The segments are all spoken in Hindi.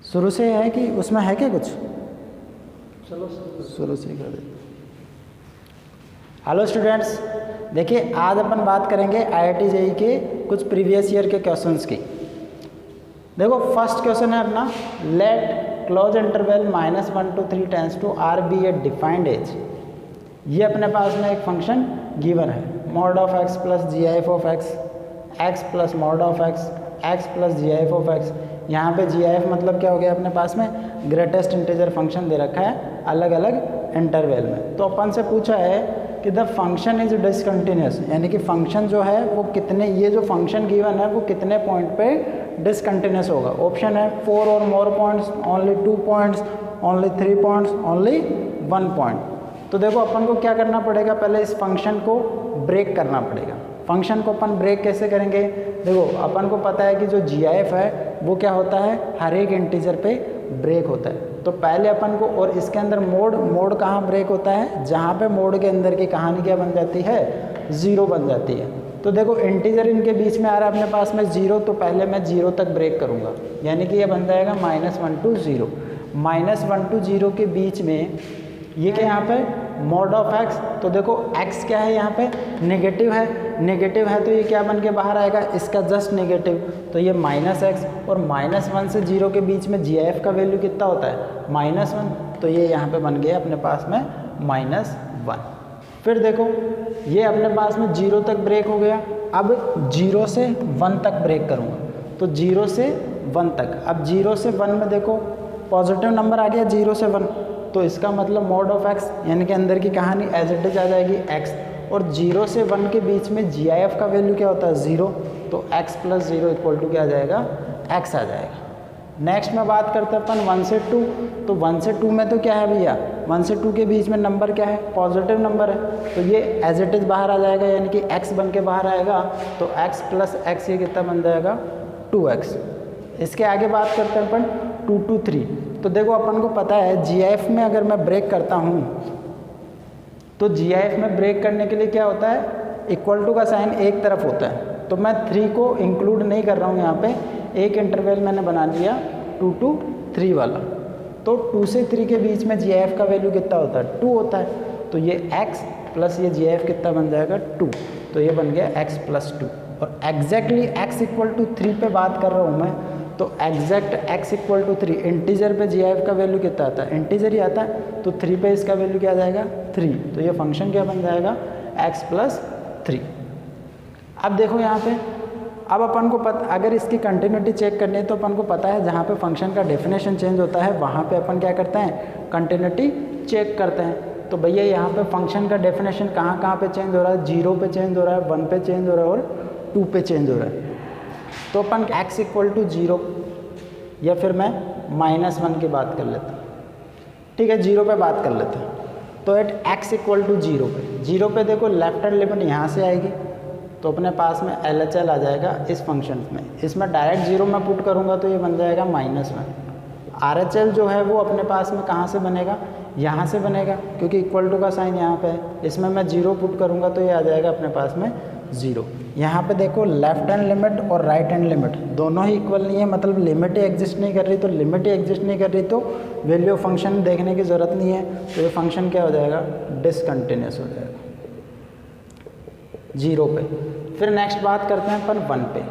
शुरू से है कि उसमें है क्या कुछ? चलो शुरू से कर देते। हेलो स्टूडेंट्स, देखिए आज अपन बात करेंगे IIT JEE के कुछ प्रीवियस ईयर के क्वेश्चंस की। देखो फर्स्ट क्वेश्चन है अपना, let close interval -1 to 3 tends to R be a defined as. ये अपने पास में एक फंक्शन गिवन है, mod of x plus G I F of x, x plus mod of x plus G I F of x. यहाँ पे जी आई एफ मतलब क्या हो गया अपने पास में, ग्रेटेस्ट इंटीजर फंक्शन दे रखा है अलग अलग इंटरवल में। तो अपन से पूछा है कि द फंक्शन इज डिसकंटिन्यूस, यानी कि फंक्शन जो है वो कितने, ये जो फंक्शन गिवन है वो कितने पॉइंट पे डिसकंटिन्यूस होगा। ऑप्शन है 4 और more points, only 2 points, only 3 points, only 1 point. तो देखो अपन को क्या करना पड़ेगा, पहले इस फंक्शन को ब्रेक करना पड़ेगा। फंक्शन को अपन ब्रेक कैसे करेंगे? देखो अपन को पता है कि जो जी आई एफ है वो क्या होता है, हर एक इंटीजर पे ब्रेक होता है। तो पहले अपन को, और इसके अंदर मोड कहाँ ब्रेक होता है, जहाँ पे मोड के अंदर की कहानी क्या बन जाती है, 0 बन जाती है। तो देखो इंटीजर इनके बीच में आ रहा है अपने पास में 0, तो पहले मैं 0 तक ब्रेक करूँगा, यानी कि ये बन जाएगा -1 to 0। -1 to 0 के बीच में ये क्या यहाँ पे मॉड ऑफ x, तो देखो x क्या है यहाँ पे, नेगेटिव है तो ये क्या बन के बाहर आएगा, इसका जस्ट नेगेटिव, तो ये -x। और -1 से 0 के बीच में जी आई एफ का वैल्यू कितना होता है, -1, तो ये यहाँ पे बन गया अपने पास में -1। फिर देखो ये अपने पास में 0 तक ब्रेक हो गया, अब 0 से 1 तक ब्रेक करूँगा, तो 0 से 1 तक। अब 0 से 1 में देखो पॉजिटिव नंबर आ गया 0 से 1, तो इसका मतलब मॉड ऑफ x यानी कि अंदर की कहानी एज इट इज आ जाएगी x, और 0 से 1 के बीच में जी आई एफ का वैल्यू क्या होता है 0, तो x प्लस 0 इक्वल टू क्या आ जाएगा, x आ जाएगा। नेक्स्ट में बात करते हैं अपन 1 से 2, तो 1 से 2 में तो क्या है भैया, 1 से 2 के बीच में नंबर क्या है, पॉजिटिव नंबर है, तो ये एज इट इज बाहर आ जाएगा, यानी कि x बन के बाहर आएगा, तो x प्लस x ये कितना बन जाएगा 2x। इसके आगे बात करते हैं अपन 2 to 3, तो देखो अपन को पता है जी आई एफ में अगर मैं ब्रेक करता हूँ तो जी आई एफ में ब्रेक करने के लिए क्या होता है, इक्वल टू का साइन एक तरफ होता है, तो मैं 3 को इंक्लूड नहीं कर रहा हूँ यहाँ पे, एक इंटरवल मैंने बना लिया 2 to 3 वाला। तो 2 से 3 के बीच में जी आई एफ का वैल्यू कितना होता है, 2 होता है, तो ये x प्लस ये जी आई एफ कितना बन जाएगा 2, तो ये बन गया x प्लस 2। और एग्जैक्टली x इक्वल टू 3 पे बात कर रहा हूँ मैं, तो exact x equal to 3, integer पे जी आई एफ का वैल्यू कितना आता है, इंटीजर ही आता है, तो 3 पे इसका वैल्यू क्या आ जाएगा 3, तो ये फंक्शन क्या बन जाएगा x प्लस 3। अब देखो यहाँ पे, अब अपन को पता, अगर इसकी कंटिन्यूटी चेक करनी है तो अपन को पता है जहाँ पे फंक्शन का डेफिनेशन चेंज होता है वहाँ पे अपन क्या करते हैं, कंटिन्यूटी चेक करते हैं। तो भैया यहाँ पे फंक्शन का डेफिनेशन कहाँ पे चेंज हो रहा है, 0 पे चेंज हो रहा है, 1 पे चेंज हो रहा है और 2 पे चेंज हो रहा है। तो अपन x इक्वल टू 0, या फिर मैं -1 की बात कर लेता हूँ, ठीक है 0 पे बात कर लेते हैं। तो एट x इक्वल टू 0 पे देखो लेफ्ट हैंड लिमिट यहाँ से आएगी, तो अपने पास में LHL आ जाएगा इस फंक्शन में, इसमें डायरेक्ट 0 में पुट करूँगा तो ये बन जाएगा -1। RHL जो है वो अपने पास में कहाँ से बनेगा, यहाँ से बनेगा, क्योंकि इक्वल टू का साइन यहाँ पे है, इसमें मैं 0 पुट करूँगा तो ये आ जाएगा अपने पास में 0। यहाँ पे देखो लेफ्ट हैंड लिमिट और राइट हैंड लिमिट दोनों ही इक्वल नहीं है, मतलब लिमिट ही एग्जिस्ट नहीं कर रही, तो लिमिट ही एग्जिस्ट नहीं कर रही तो वैल्यू ऑफ फंक्शन देखने की ज़रूरत नहीं है, तो ये फंक्शन क्या हो जाएगा, डिसकंटिन्यूस हो जाएगा 0 पे। फिर नेक्स्ट बात करते हैं अपन 1 पे।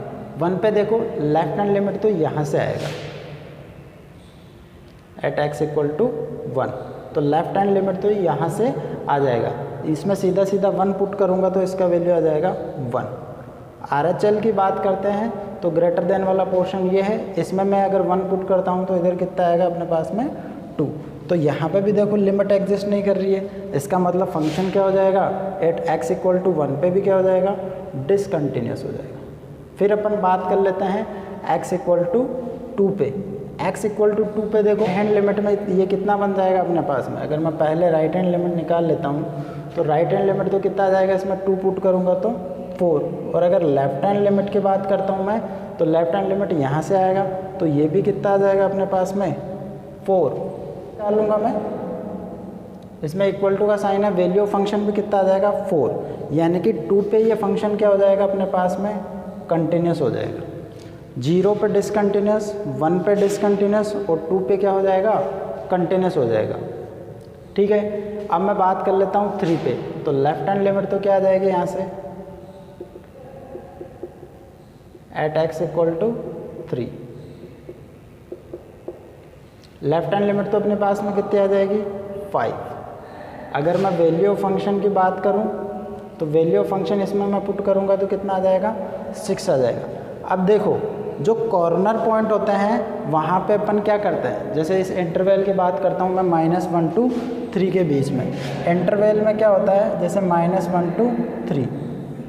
1 पे देखो लेफ्ट हैंड लिमिट तो यहाँ से आएगा एट x इक्वल टू 1, तो लेफ्ट हैंड लिमिट तो यहाँ से आ जाएगा, इसमें सीधा 1 पुट करूँगा तो इसका वैल्यू आ जाएगा 1। RHL की बात करते हैं तो ग्रेटर देन वाला पोर्शन ये है, इसमें मैं अगर 1 पुट करता हूँ तो इधर कितना आएगा अपने पास में 2, तो यहाँ पे भी देखो लिमिट एग्जिस्ट नहीं कर रही है, इसका मतलब फंक्शन क्या हो जाएगा, एट x इक्वल टू 1 पे भी क्या हो जाएगा, डिसकंटिन्यूस हो जाएगा। फिर अपन बात कर लेते हैं x इक्वल टू 2 पे। x इक्वल टू 2 पे देखो हैंड लिमिट में ये कितना बन जाएगा अपने पास में, अगर मैं पहले राइट हैंड लिमिट निकाल लेता हूँ तो राइट हैंड लिमिट तो कितना आ जाएगा, इसमें 2 पुट करूँगा तो 4, और अगर लेफ्ट हैंड लिमिट की बात करता हूँ मैं तो लेफ्ट हैंड लिमिट यहाँ से आएगा, तो ये भी कितना आ जाएगा अपने पास में 4 डालूँगा मैं, इसमें इक्वल टू का साइन है, वैल्यू ऑफ फंक्शन भी कितना आ जाएगा 4, यानी कि 2 पे ये फंक्शन क्या हो जाएगा अपने पास में कंटिन्यूस हो जाएगा। 0 पे डिसकंटिन्यूस, 1 पे डिसकंटिन्यूस और 2 पे क्या हो जाएगा, कंटिन्यूस हो जाएगा। ठीक है, अब मैं बात कर लेता हूँ 3 पे, तो लेफ्ट हैंड लिमिट तो क्या आ जाएगी यहाँ से, at x equal to 3। Left hand limit तो अपने पास में कितनी आ जाएगी, 5। अगर मैं वैल्यू ऑफ फंक्शन की बात करूं तो वैल्यू ऑफ फंक्शन इसमें मैं पुट करूंगा तो कितना आ जाएगा, 6 आ जाएगा। अब देखो जो कॉर्नर पॉइंट होते हैं वहाँ पे अपन क्या करते हैं, जैसे इस इंटरवल की बात करता हूँ मैं -1 to 3 के बीच में, इंटरवल में क्या होता है, जैसे -1 to 3,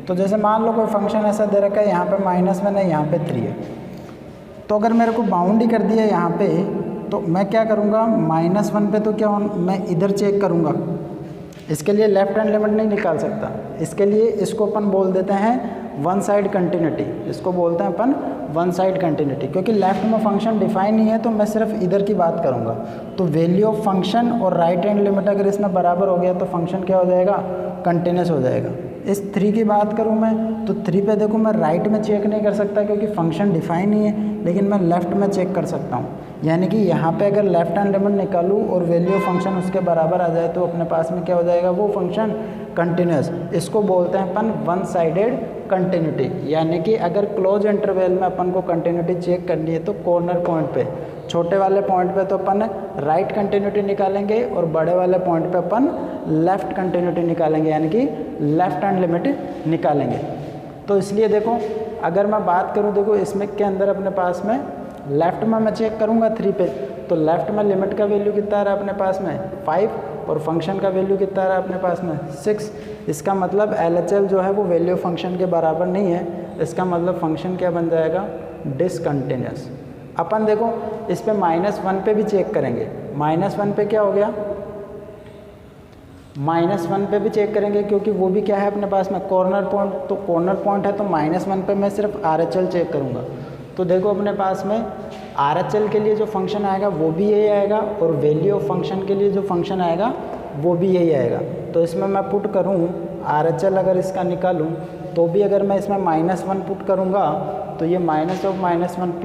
तो जैसे मान लो कोई फंक्शन ऐसा दे रखा है यहाँ पे -1 है, यहाँ पे 3 है, तो अगर मेरे को बाउंड ही कर दिया यहाँ पे, तो मैं क्या करूँगा, -1 पे तो क्या मैं इधर चेक करूँगा, इसके लिए लेफ्ट हैंड लिमिट नहीं निकाल सकता, इसके लिए इसको अपन बोल देते हैं वन साइड कंटिन्यूटी, इसको बोलते हैं अपन वन साइड कंटिन्यूटी, क्योंकि लेफ्ट में फंक्शन डिफाइन नहीं है तो मैं सिर्फ इधर की बात करूँगा। तो वैल्यू ऑफ फंक्शन और राइट हैंड लिमिट अगर इसमें बराबर हो गया तो फंक्शन क्या हो जाएगा, कंटिन्यूस हो जाएगा। इस 3 की बात करूँ मैं तो 3 पे देखो मैं राइट में चेक नहीं कर सकता क्योंकि फंक्शन डिफाइन नहीं है, लेकिन मैं लेफ़्ट में चेक कर सकता हूँ, यानी कि यहाँ पे अगर लेफ्ट हैंड लिमिट निकालूँ और वैल्यू ऑफ फंक्शन उसके बराबर आ जाए तो अपने पास में क्या हो जाएगा, वो फंक्शन कंटिन्यूस। इसको बोलते हैं अपन वन साइडेड कंटिन्यूटी, यानी कि अगर क्लोज इंटरवल में अपन को कंटिन्यूटी चेक करनी है तो कॉर्नर पॉइंट पे, छोटे वाले पॉइंट पे तो अपन राइट कंटिन्यूटी निकालेंगे और बड़े वाले पॉइंट पे अपन लेफ़्ट कंटिन्यूटी निकालेंगे, यानी कि लेफ्ट हैंड लिमिट निकालेंगे। तो इसलिए देखो अगर मैं बात करूँ, देखो इसमें के अंदर अपने पास में लेफ़्ट में मैं चेक करूँगा 3 पे, तो लेफ़्ट में लिमिट का वैल्यू कितना आ रहा है अपने पास में 5 और फंक्शन का वैल्यू कितना आ रहा है अपने पास में 6। इसका मतलब LHL जो है वो वैल्यू फंक्शन के बराबर नहीं है, इसका मतलब फंक्शन क्या बन जाएगा, डिसकंटिन्यूस। अपन देखो इस पे -1 पे भी चेक करेंगे, -1 पे क्या हो गया, -1 पे भी चेक करेंगे क्योंकि वो भी क्या है अपने पास में कॉर्नर पॉइंट, तो कॉर्नर पॉइंट है तो -1 पे मैं सिर्फ RHL चेक करूँगा। तो देखो अपने पास में RHL के लिए जो फंक्शन आएगा वो भी यही आएगा और वैल्यू ऑफ फंक्शन के लिए जो फंक्शन आएगा वो भी यही आएगा। तो इसमें मैं पुट करूँ RHL, अगर इसका निकालूँ तो भी अगर मैं इसमें -1 पुट करूँगा तो ये -1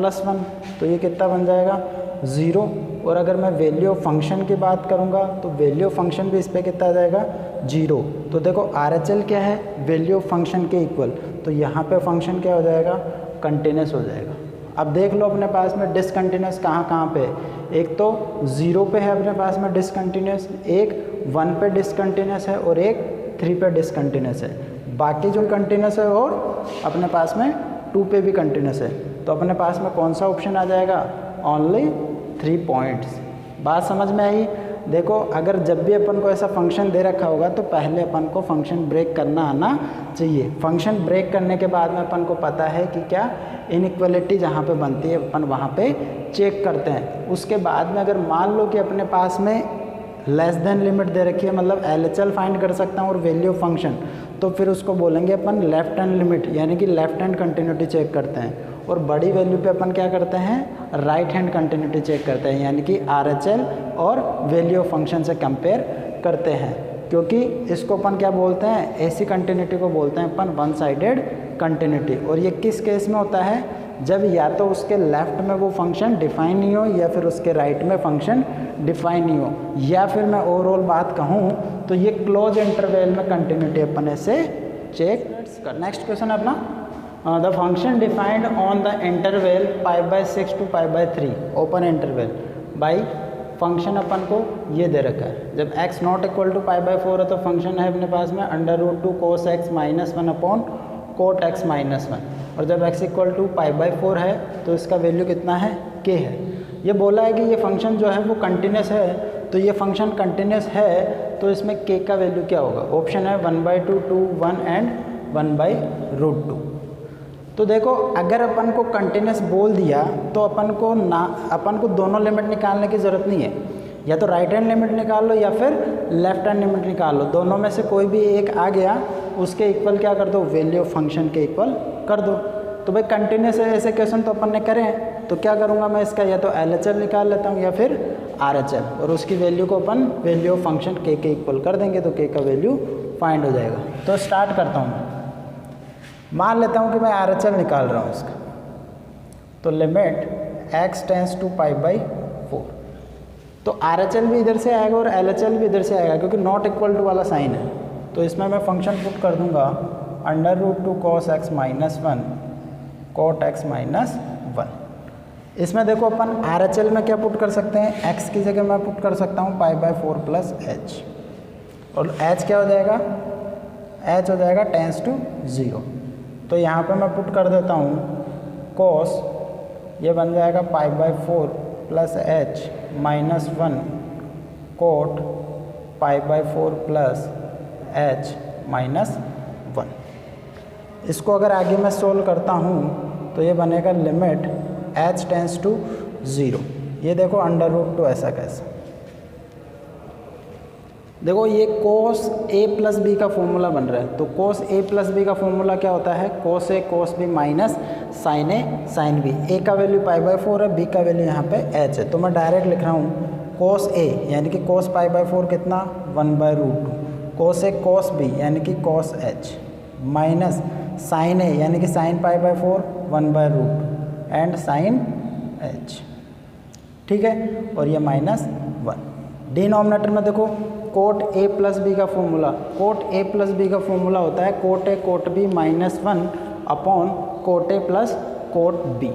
+1, तो ये कितना बन जाएगा 0। और अगर मैं वैल्यू ऑफ फंक्शन की बात करूँगा तो वैल्यू ऑफ फंक्शन भी इस पर कितना आ जाएगा 0। तो देखो RHL क्या है, वैल्यू ऑफ फंक्शन के इक्वल, तो यहाँ पे फंक्शन क्या हो जाएगा, कंटिन्यूस हो जाएगा। अब देख लो अपने पास में डिसकंटिन्यूस कहाँ कहाँ पे है, एक तो 0 पे है अपने पास में डिसकंटिन्यूस, एक 1 पे डिसकंटिन्यूस है और एक 3 पे डिसकंटिन्यूस है। बाकी जो कंटिन्यूस है और अपने पास में 2 पे भी कंटिन्यूस है। तो अपने पास में कौन सा ऑप्शन आ जाएगा, ओनली 3 पॉइंट्स। बात समझ में आई। देखो अगर जब भी अपन को ऐसा फंक्शन दे रखा होगा तो पहले अपन को फंक्शन ब्रेक करना आना चाहिए। फंक्शन ब्रेक करने के बाद में अपन को पता है कि क्या इनइक्वालिटी जहाँ पे बनती है अपन वहाँ पे चेक करते हैं। उसके बाद में अगर मान लो कि अपने पास में लेस देन लिमिट दे रखी है, मतलब LHL फाइंड कर सकता हूँ और वैल्यू ऑफ फंक्शन, तो फिर उसको बोलेंगे अपन लेफ्ट हैंड लिमिट, यानी कि लेफ्ट हैंड कंटिन्यूटी चेक करते हैं। और बड़ी वैल्यू पे अपन क्या करते हैं, राइट हैंड कंटिन्यूटी चेक करते हैं, यानी कि RHL और वैल्यू ऑफ फंक्शन से कंपेयर करते हैं। क्योंकि इसको अपन क्या बोलते हैं, ऐसी कंटिन्यूटी को बोलते हैं अपन वन साइडेड कंटिन्यूटी। और ये किस केस में होता है, जब या तो उसके लेफ्ट में वो फंक्शन डिफाइन नहीं हो या फिर उसके राइट में फंक्शन डिफाइन नहीं हो, या फिर मैं ओवरऑल बात कहूँ तो ये क्लोज इंटरवल में कंटिन्यूटी अपन ऐसे चेक कर। नेक्स्ट क्वेश्चन है अपना, the function defined on the interval π/6 to π/3 open interval by function अपन को ये दे रखा है। जब x नॉट इक्वल टू π/4 है तो फंक्शन है अपने पास में √2 cos x - 1 upon cot x - 1, और जब x इक्वल टू π/4 है तो इसका वैल्यू कितना है, k है। ये बोला है कि ये फंक्शन जो है वो कंटिन्यूस है, तो ये फंक्शन कंटिन्यूस है तो इसमें k का वैल्यू क्या होगा, ऑप्शन है 1/2, 2, 1 एंड 1/√2। तो देखो अगर अपन को कंटिन्यूस बोल दिया तो अपन को दोनों लिमिट निकालने की ज़रूरत नहीं है, या तो राइट हैंड लिमिट निकाल लो या फिर लेफ्ट हैंड लिमिट निकाल लो, दोनों में से कोई भी एक आ गया उसके इक्वल क्या कर दो, वैल्यू ऑफ फंक्शन के इक्वल कर दो। तो भाई कंटिन्यूस है ऐसे क्वेश्चन तो अपन ने करे हैं, तो क्या करूँगा मैं इसका या तो LHL निकाल लेता हूँ या फिर RHL, और उसकी वैल्यू को अपन वैल्यू ऑफ फंक्शन k के इक्वल कर देंगे तो k का वैल्यू फाइंड हो जाएगा। तो स्टार्ट करता हूँ मैं, मान लेता हूँ कि मैं RHL निकाल रहा हूँ इसका। तो limit x tends to pi by 4। तो RHL भी इधर से आएगा और LHL भी इधर से आएगा क्योंकि नॉट इक्वल टू वाला साइन है। तो इसमें मैं फंक्शन पुट कर दूंगा √2 cos x minus 1 cot x minus 1। इसमें देखो अपन RHL में क्या पुट कर सकते हैं, x की जगह मैं पुट कर सकता हूँ पाई बाई 4 प्लस h, और h क्या हो जाएगा, h हो जाएगा टेंस टू 0। तो यहाँ पे मैं पुट कर देता हूँ cos, ये बन जाएगा पाई by 4 plus h minus 1 coat pi by 4 plus h minus 1। इसको अगर आगे मैं सोल्व करता हूँ तो ये बनेगा लिमिट h टेंस टू 0। ये देखो √2 ऐसा कैसा, देखो ये cos a प्लस बी का फॉर्मूला बन रहा है। तो cos a प्लस बी का फॉर्मूला क्या होता है, cos a cos b minus sin a sin b। a का वैल्यू पाई बाई 4 है, b का वैल्यू यहाँ पे h है। तो मैं डायरेक्ट लिख रहा हूँ cos a यानी कि cos पाई बाई 4 कितना 1/√2, cos a cos b यानी कि cos h minus sin a यानी कि sin pi by 4 1/√2 and sin h, ठीक है। और ये माइनस 1। डिनोमिनेटर में देखो कोट a प्लस बी का formula, cot a plus b का फॉर्मूला होता है cot a cot b minus 1 upon cot a plus cot b,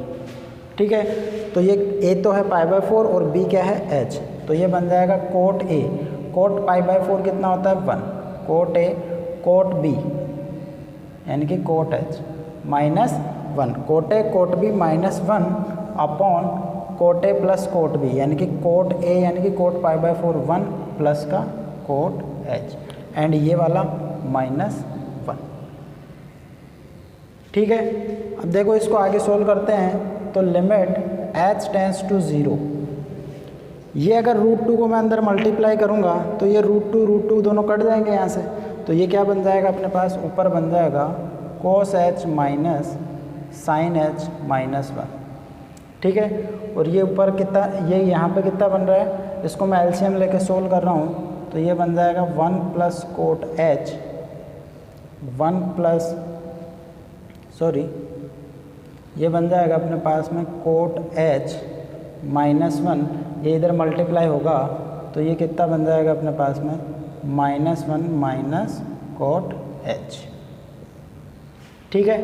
ठीक है। तो ये a तो है पाई बाई 4 और b क्या है h, तो ये बन जाएगा cot a cot pi by 4 कितना होता है 1, कोट a कोट b यानी कि cot h minus 1, cot a cot b minus 1 upon cot a plus cot b यानी कि कोट a यानी कि कोट पाई बाई 4 1 प्लस का कोट h एंड ये वाला माइनस 1, ठीक है। अब देखो इसको आगे सोल्व करते हैं तो लिमिट h टेंस टू 0, ये अगर √2 को मैं अंदर मल्टीप्लाई करूँगा तो ये √2 दोनों कट जाएंगे यहाँ से। तो ये क्या बन जाएगा अपने पास, ऊपर बन जाएगा cos h minus sin h minus 1, ठीक है। और ये ऊपर कितना, ये यहाँ पे कितना बन रहा है, इसको मैं एलसीएम लेके सोल्व कर रहा हूँ तो ये बन जाएगा 1 प्लस कोट h 1 प्लस ये बन जाएगा अपने पास में कोट h माइनस 1, ये इधर मल्टीप्लाई होगा तो ये कितना बन जाएगा अपने पास में -1 माइनस कोट h, ठीक है।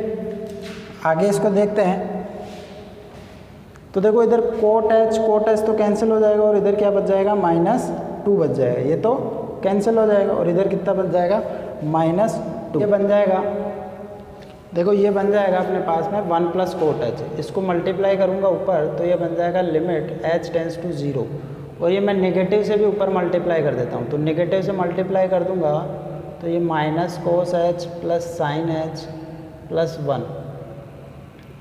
आगे इसको देखते हैं तो देखो इधर कोट h तो कैंसिल हो जाएगा और इधर क्या बच जाएगा -2 बच जाएगा, ये तो कैंसिल हो जाएगा और इधर कितना बच जाएगा -2, ये बन जाएगा, देखो ये बन जाएगा अपने पास में 1 प्लस कोट h, इसको मल्टीप्लाई करूँगा ऊपर तो ये बन जाएगा लिमिट h टेंस टू 0, और ये मैं नेगेटिव से भी ऊपर मल्टीप्लाई कर देता हूँ। तो नेगेटिव से मल्टीप्लाई कर दूँगा तो ये minus cos h plus sine h plus 1,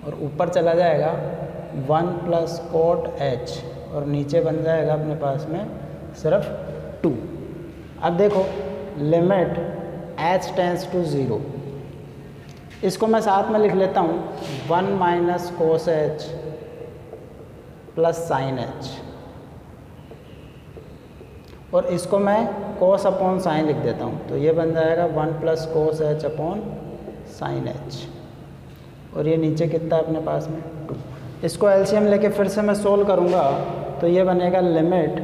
और ऊपर चला जाएगा 1 प्लस कोट h, और नीचे बन जाएगा अपने पास में सिर्फ 2। अब देखो लिमिट h टेंस टू 0, इसको मैं साथ में लिख लेता हूँ 1 minus cos h plus sine h, और इसको मैं कोस अपॉन साइन लिख देता हूँ तो ये बन जाएगा 1 plus cos h upon sine h, और ये नीचे कितना अपने पास में 2। इसको एलसीएम लेके फिर से मैं सोल्व करूँगा तो ये बनेगा limit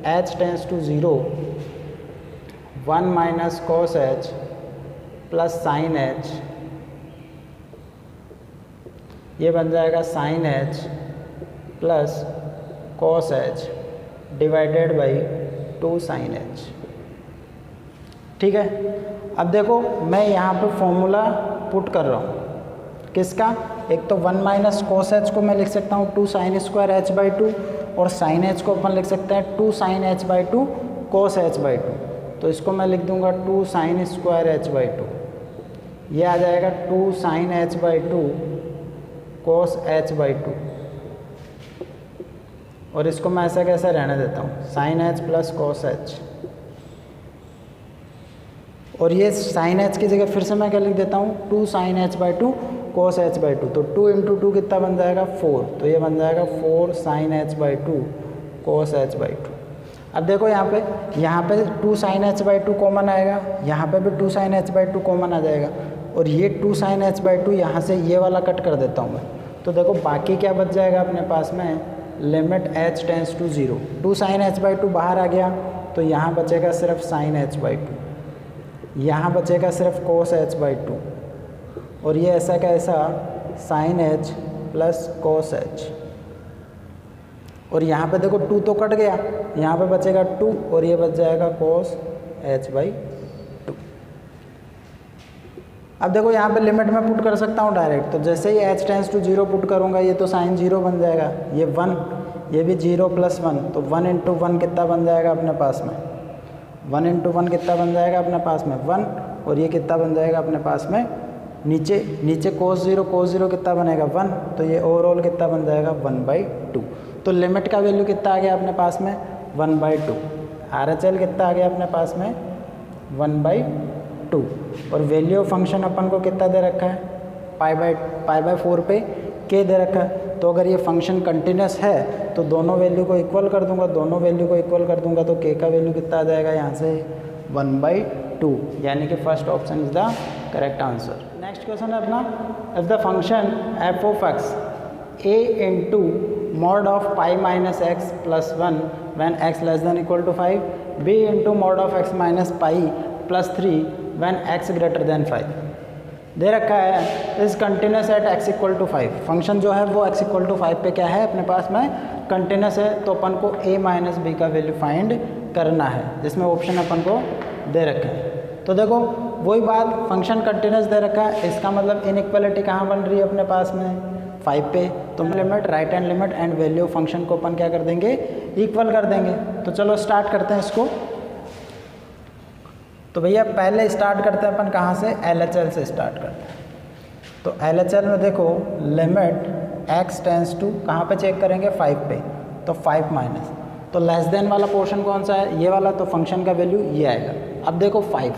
h tends to 0 1 minus cos h plus sine h, ये बन जाएगा sine h plus cos h divided by 2 sine h, ठीक है। अब देखो मैं यहाँ पे फॉर्मूला पुट कर रहा हूँ किसका, एक तो 1 माइनस कोस h को मैं लिख सकता हूँ 2 साइन स्क्वायर h बाई 2, और साइन h को अपन लिख सकते हैं 2 sine h by 2 cos h by 2। तो इसको मैं लिख दूंगा 2 साइन स्क्वायर h बाई 2, ये आ जाएगा 2 sine h by 2 cos h by 2, और इसको मैं ऐसा कैसे रहने देता हूँ sine h plus cos h, और ये साइन h की जगह फिर से मैं क्या लिख देता हूँ 2 sine h by 2 cos h by 2। तो 2 इंटू 2 कितना बन जाएगा 4, तो ये बन जाएगा 4 sine h by 2 cos h by 2। अब देखो यहाँ पे 2 साइन h बाई 2 कॉमन आएगा, यहाँ पे भी 2 साइन h बाई 2 कॉमन आ जाएगा, और ये 2 साइन h बाई 2 यहाँ से ये वाला कट कर देता हूँ मैं, तो देखो बाकी क्या बच जाएगा अपने पास में, limit h tends to 0, 2 sine h/2 बाहर आ गया, तो यहाँ बचेगा सिर्फ साइन h/2, यहाँ बचेगा सिर्फ कोस h/2, और ये ऐसा का ऐसा sine h plus cos h, और यहाँ पे देखो 2 तो कट गया, यहाँ पे बचेगा 2 और ये बच जाएगा कोस h/2। अब देखो यहाँ पे लिमिट में पुट कर सकता हूँ डायरेक्ट, तो जैसे ही h टेंस टू 0 पुट करूँगा ये तो साइन 0 बन जाएगा, ये 1, ये भी 0 प्लस 1, तो 1 इंटू 1 कितना बन जाएगा अपने पास में, 1 इंटू 1 कितना बन जाएगा अपने पास में 1, और ये कितना बन जाएगा अपने पास में नीचे कोस 0 कितना बनेगा 1, तो ये ओवरऑल कितना बन जाएगा 1/2। तो लिमिट का वैल्यू कितना आ गया अपने पास में 1/2, RHL कितना आ गया अपने पास में 1/2, और वैल्यू ऑफ फंक्शन अपन को कितना दे रखा है π/4 पे k दे रखा है। तो अगर ये फंक्शन कंटिन्यूस है तो दोनों वैल्यू को इक्वल कर दूंगा, तो k का वैल्यू कितना आ जाएगा यहाँ से 1/2, यानी कि first option is the correct answer. Next question है अपना, if the function f of x a into mod of pi minus x plus 1 when x less than equal to 5, b into mod of x minus pi plus 3 when x greater than 5 दे रखा है, is continuous at x equal to 5। Function जो है वो x इक्वल टू 5 पे क्या है अपने पास में, कंटिन्यूस है, तो अपन को a माइनस बी का वैल्यू फाइंड करना है, जिसमें ऑप्शन अपन को दे रखे हैं। तो देखो वही बात, फंक्शन कंटिन्यूस दे रखा है, इसका मतलब इनइक्वालिटी कहाँ बन रही है अपने पास में 5 पे, तो limit right hand limit and value function को अपन क्या कर देंगे, इक्वल कर देंगे। तो चलो स्टार्ट करते हैं इसको। तो भैया पहले स्टार्ट करते हैं अपन कहाँ से, LHL से स्टार्ट करते हैं। तो LHL में देखो लिमिट x टेंस टू कहाँ पे चेक करेंगे 5 पे, तो 5 माइनस, तो लेस देन वाला पोर्शन कौन सा है, ये वाला, तो फंक्शन का वैल्यू ये आएगा। अब देखो 5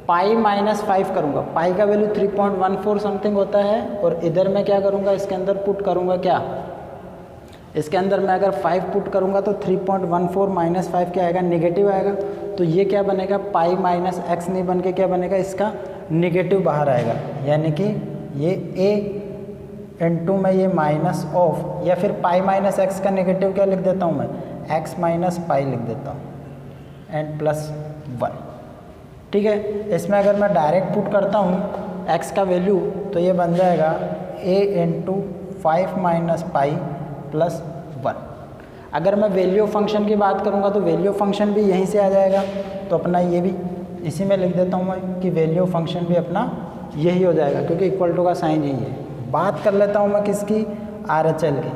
पाई माइनस 5 करूँगा, पाई का वैल्यू 3.14 समथिंग होता है, और इधर मैं क्या करूँगा, इसके अंदर पुट करूँगा क्या, इसके अंदर मैं अगर 5 पुट करूँगा तो 3.14 माइनस 5 क्या आएगा, नेगेटिव आएगा। तो ये क्या बनेगा, पाई माइनस एक्स नहीं बन के क्या बनेगा, इसका नेगेटिव बाहर आएगा, यानी कि ये a इंटू में ये माइनस ऑफ, या फिर पाई माइनस एक्स का नेगेटिव क्या लिख देता हूँ मैं, x माइनस पाई लिख देता हूँ एंड प्लस 1। ठीक है, इसमें अगर मैं डायरेक्ट पुट करता हूँ x का वैल्यू, तो ये बन जाएगा a into 5 minus pi plus 1। अगर मैं वैल्यू फंक्शन की बात करूँगा तो वैल्यू फंक्शन भी यहीं से आ जाएगा, तो अपना ये भी इसी में लिख देता हूँ मैं कि वैल्यू फंक्शन भी अपना यही हो जाएगा, क्योंकि इक्वल टू का साइन यही है। बात कर लेता हूँ मैं किसकी, RHL की।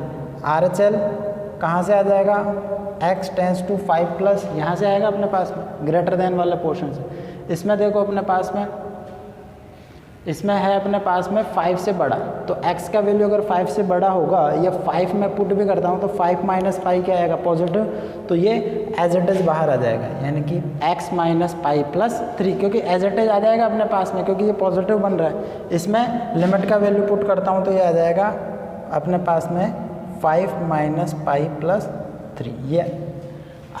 RHL कहाँ से आ जाएगा, x टेंस टू 5 प्लस यहाँ से आएगा अपने पास में, ग्रेटर देन वाले पोर्शन से। इसमें देखो अपने पास में, इसमें है अपने पास में 5 से बड़ा, तो x का वैल्यू अगर 5 से बड़ा होगा, या 5 में पुट भी करता हूँ तो 5 माइनस पाई क्या आएगा, पॉजिटिव, तो ये एज इट इज़ बाहर आ जाएगा, यानी कि x माइनस पाई प्लस 3, क्योंकि एज इट इज़ आ जाएगा अपने पास में, क्योंकि ये पॉजिटिव बन रहा है। इसमें लिमिट का वैल्यू पुट करता हूँ तो ये आ जाएगा अपने पास में 5 माइनस पाई प्लस 3, ये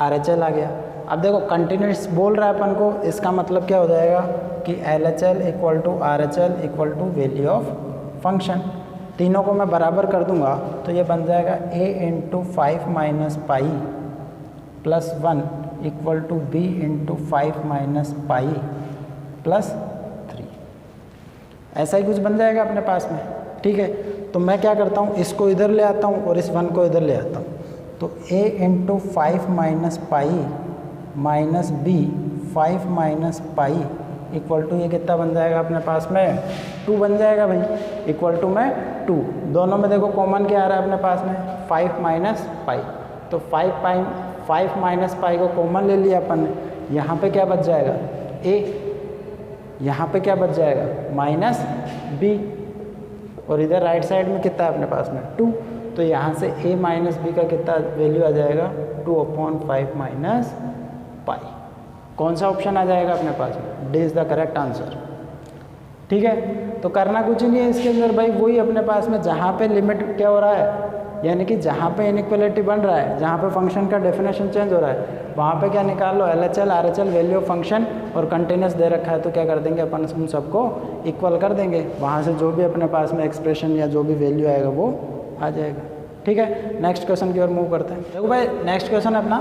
RHL आ गया। अब देखो कंटिन्यूस बोल रहा है अपन को, इसका मतलब क्या हो जाएगा कि LHL equal to RHL equal to value of function. तीनों को मैं बराबर कर दूंगा तो ये बन जाएगा a into 5 minus pi plus 1 equal to b into 5 minus pi plus 3। ऐसा ही कुछ बन जाएगा अपने पास में। ठीक है, तो मैं क्या करता हूँ, इसको इधर ले आता हूँ और इस 1 को इधर ले आता हूँ, तो a into 5 minus pi minus b 5 minus pi equal to ये कितना बन जाएगा अपने पास में 2 बन जाएगा भाई, इक्वल टू में 2। दोनों में देखो कॉमन क्या आ रहा है अपने पास में 5 माइनस पाई, तो 5 माइनस पाई को कॉमन ले लिया अपन ने। यहाँ पे क्या बच जाएगा a, यहाँ पे क्या बच जाएगा माइनस b, और इधर राइट साइड में कितना है अपने पास में 2, तो यहाँ से a माइनस बी का कितना वैल्यू आ जाएगा 2/5 माइनस पाई। कौन सा ऑप्शन आ जाएगा अपने पास में, D is the correct answer. ठीक है। तो करना कुछ नहीं है इसके अंदर भाई, वही अपने पास में जहाँ पे लिमिट क्या हो रहा है, यानी कि जहाँ पे इनइक्वालिटी बन रहा है, जहाँ पे फंक्शन का डेफिनेशन चेंज हो रहा है, वहाँ पे क्या निकाल लो, LHL RHL value of function, और कंटिन्यूस दे रखा है तो क्या कर देंगे अपन उन सबको इक्वल कर देंगे, वहाँ से जो भी अपने पास में एक्सप्रेशन या जो भी वैल्यू आएगा वो आ जाएगा। ठीक है, नेक्स्ट क्वेश्चन की ओर मूव करते हैं। देखो भाई नेक्स्ट क्वेश्चन अपना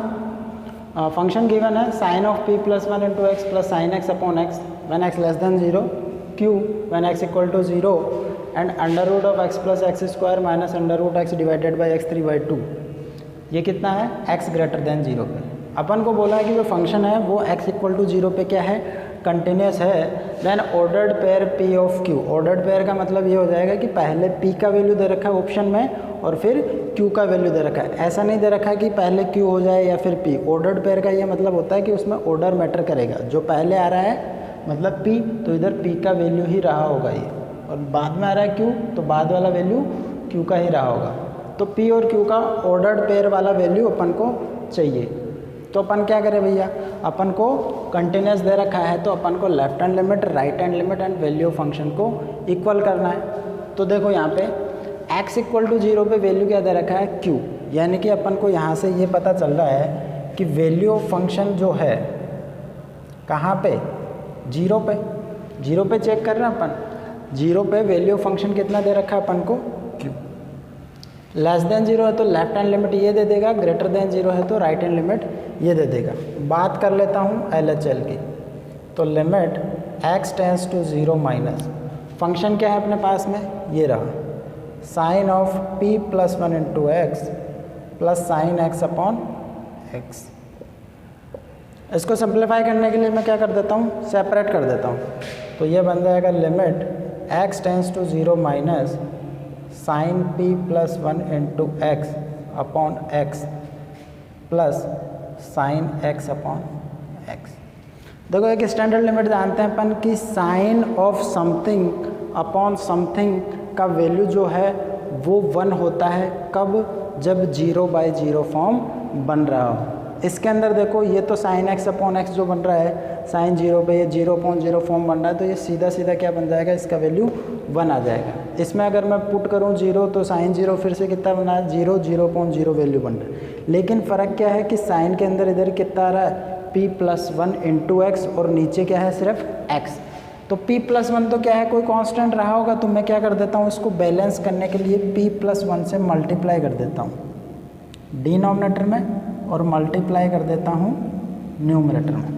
फंक्शन गिवन है sine of p + 1 × x + sin x upon x when x less than 0, q when x equal to 0 and √x + x² minus √x divided by x3/2। ये कितना है, x ग्रेटर देन 0 पे। अपन को बोला है कि जो फंक्शन है वो x इक्वल टू 0 पे क्या है, कंटिन्यूस है। Then ordered pair p of q, ordered pair का मतलब ये हो जाएगा कि पहले p का वैल्यू दे रखा है ऑप्शन में और फिर q का वैल्यू दे रखा है, ऐसा नहीं दे रखा है कि पहले q हो जाए या फिर p। ऑर्डर्ड पेयर का ये मतलब होता है कि उसमें ऑर्डर मैटर करेगा, जो पहले आ रहा है मतलब p, तो इधर p का वैल्यू ही रहा होगा ये, और बाद में आ रहा है q तो बाद वाला वैल्यू q का ही रहा होगा। तो p और q का ऑर्डर्ड पेयर वाला वैल्यू अपन को चाहिए, तो अपन क्या करें भैया, अपन को कंटिन्यूस दे रखा है तो अपन को left hand limit, right hand limit and value of function को इक्वल करना है। तो देखो यहाँ पे x इक्वल टू 0 पे वैल्यू क्या दे रखा है, q, यानी कि अपन को यहाँ से ये पता चल रहा है कि वैल्यू ऑफ फंक्शन जो है कहाँ पे, 0 पे। 0 पे चेक कर रहे हैं अपन, 0 पे वैल्यू ऑफ फंक्शन कितना दे रखा है अपन को, q। लेस देन 0 है तो लेफ्ट हैंड लिमिट ये दे देगा, ग्रेटर देन 0 है तो राइट हैंड लिमिट ये दे देगा। बात कर लेता हूँ LHL की, तो limit x tends to 0 minus function क्या है अपने पास में, ये रहा sine of p + 1 × x + sin x upon x। इसको सिंप्लीफाई करने के लिए मैं क्या कर देता हूँ, सेपरेट कर देता हूँ, तो ये बन जाएगा limit x tends to 0 minus sine p + 1 × x upon x plus sine x upon x। देखो एक स्टैंडर्ड लिमिट जानते हैं अपन कि sine of something upon something का वैल्यू जो है वो 1 होता है, कब, जब 0/0 फॉर्म बन रहा हो। इसके अंदर देखो ये तो साइन x अपॉन x जो बन रहा है, साइन 0 पे ये 0/0 फॉर्म बन रहा है, तो ये सीधा सीधा क्या बन जाएगा, इसका वैल्यू 1 आ जाएगा। इसमें अगर मैं पुट करूँ 0 तो साइन 0 फिर से कितना बना है, 0/0 वैल्यू बन रहा है। लेकिन फ़र्क क्या है कि साइन के अंदर इधर कितना आ रहा है, p + 1 × x और नीचे क्या है, सिर्फ x। तो p + 1 तो क्या है, कोई कांस्टेंट रहा होगा, तो मैं क्या कर देता हूँ, इसको बैलेंस करने के लिए p + 1 से मल्टीप्लाई कर देता हूँ डिनोमिनेटर में और मल्टीप्लाई कर देता हूँ न्यूमरेटर में।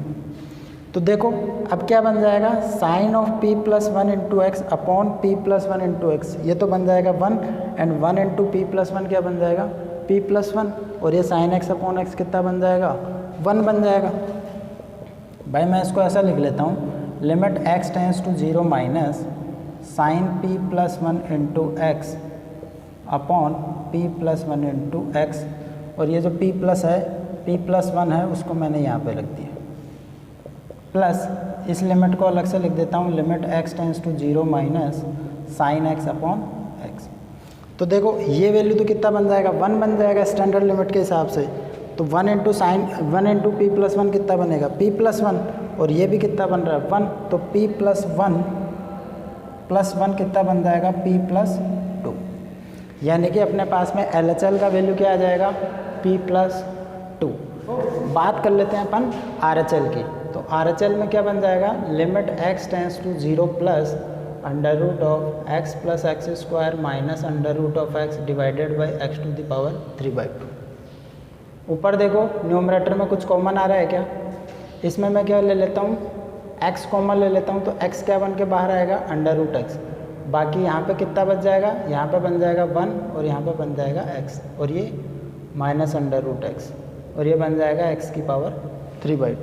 तो देखो अब क्या बन जाएगा, sine of p + 1 × x upon p + 1 × x, ये तो बन जाएगा 1 एंड 1 × p + 1 क्या बन जाएगा, p + 1, और ये साइन x अपॉन x कितना बन जाएगा, 1 बन जाएगा। भाई मैं इसको ऐसा लिख लेता हूँ, limit x tends to 0 minus sine p + 1 × x upon p + 1 × x, और ये जो p प्लस है, p + 1 है, उसको मैंने यहाँ पे रख दिया, प्लस इस लिमिट को अलग से लिख देता हूँ, limit x tends to 0 minus sine x upon x। तो देखो ये वैल्यू तो कितना बन जाएगा, 1 बन जाएगा स्टैंडर्ड लिमिट के हिसाब से। तो 1 × साइन 1 × p + 1 कितना बनेगा, p + 1, और ये भी कितना बन रहा है 1, तो p + 1 कितना बन जाएगा, p + 2, यानी कि अपने पास में LHL का वैल्यू क्या आ जाएगा, p + 2। बात कर लेते हैं अपन RHL की, तो RHL में क्या बन जाएगा, limit x tends to 0 plus √x + x² minus √x divided by x⁴। ऊपर देखो न्यूमरेटर में कुछ कॉमन आ रहा है क्या, इसमें मैं क्या ले लेता हूँ, x कॉमन ले लेता हूँ, तो x क्या बन के बाहर आएगा, √x। बाकी यहाँ पे कितना बच जाएगा, यहाँ पे बन जाएगा 1 और यहाँ पे बन जाएगा x, और ये माइनस √x, और ये बन जाएगा x⁴।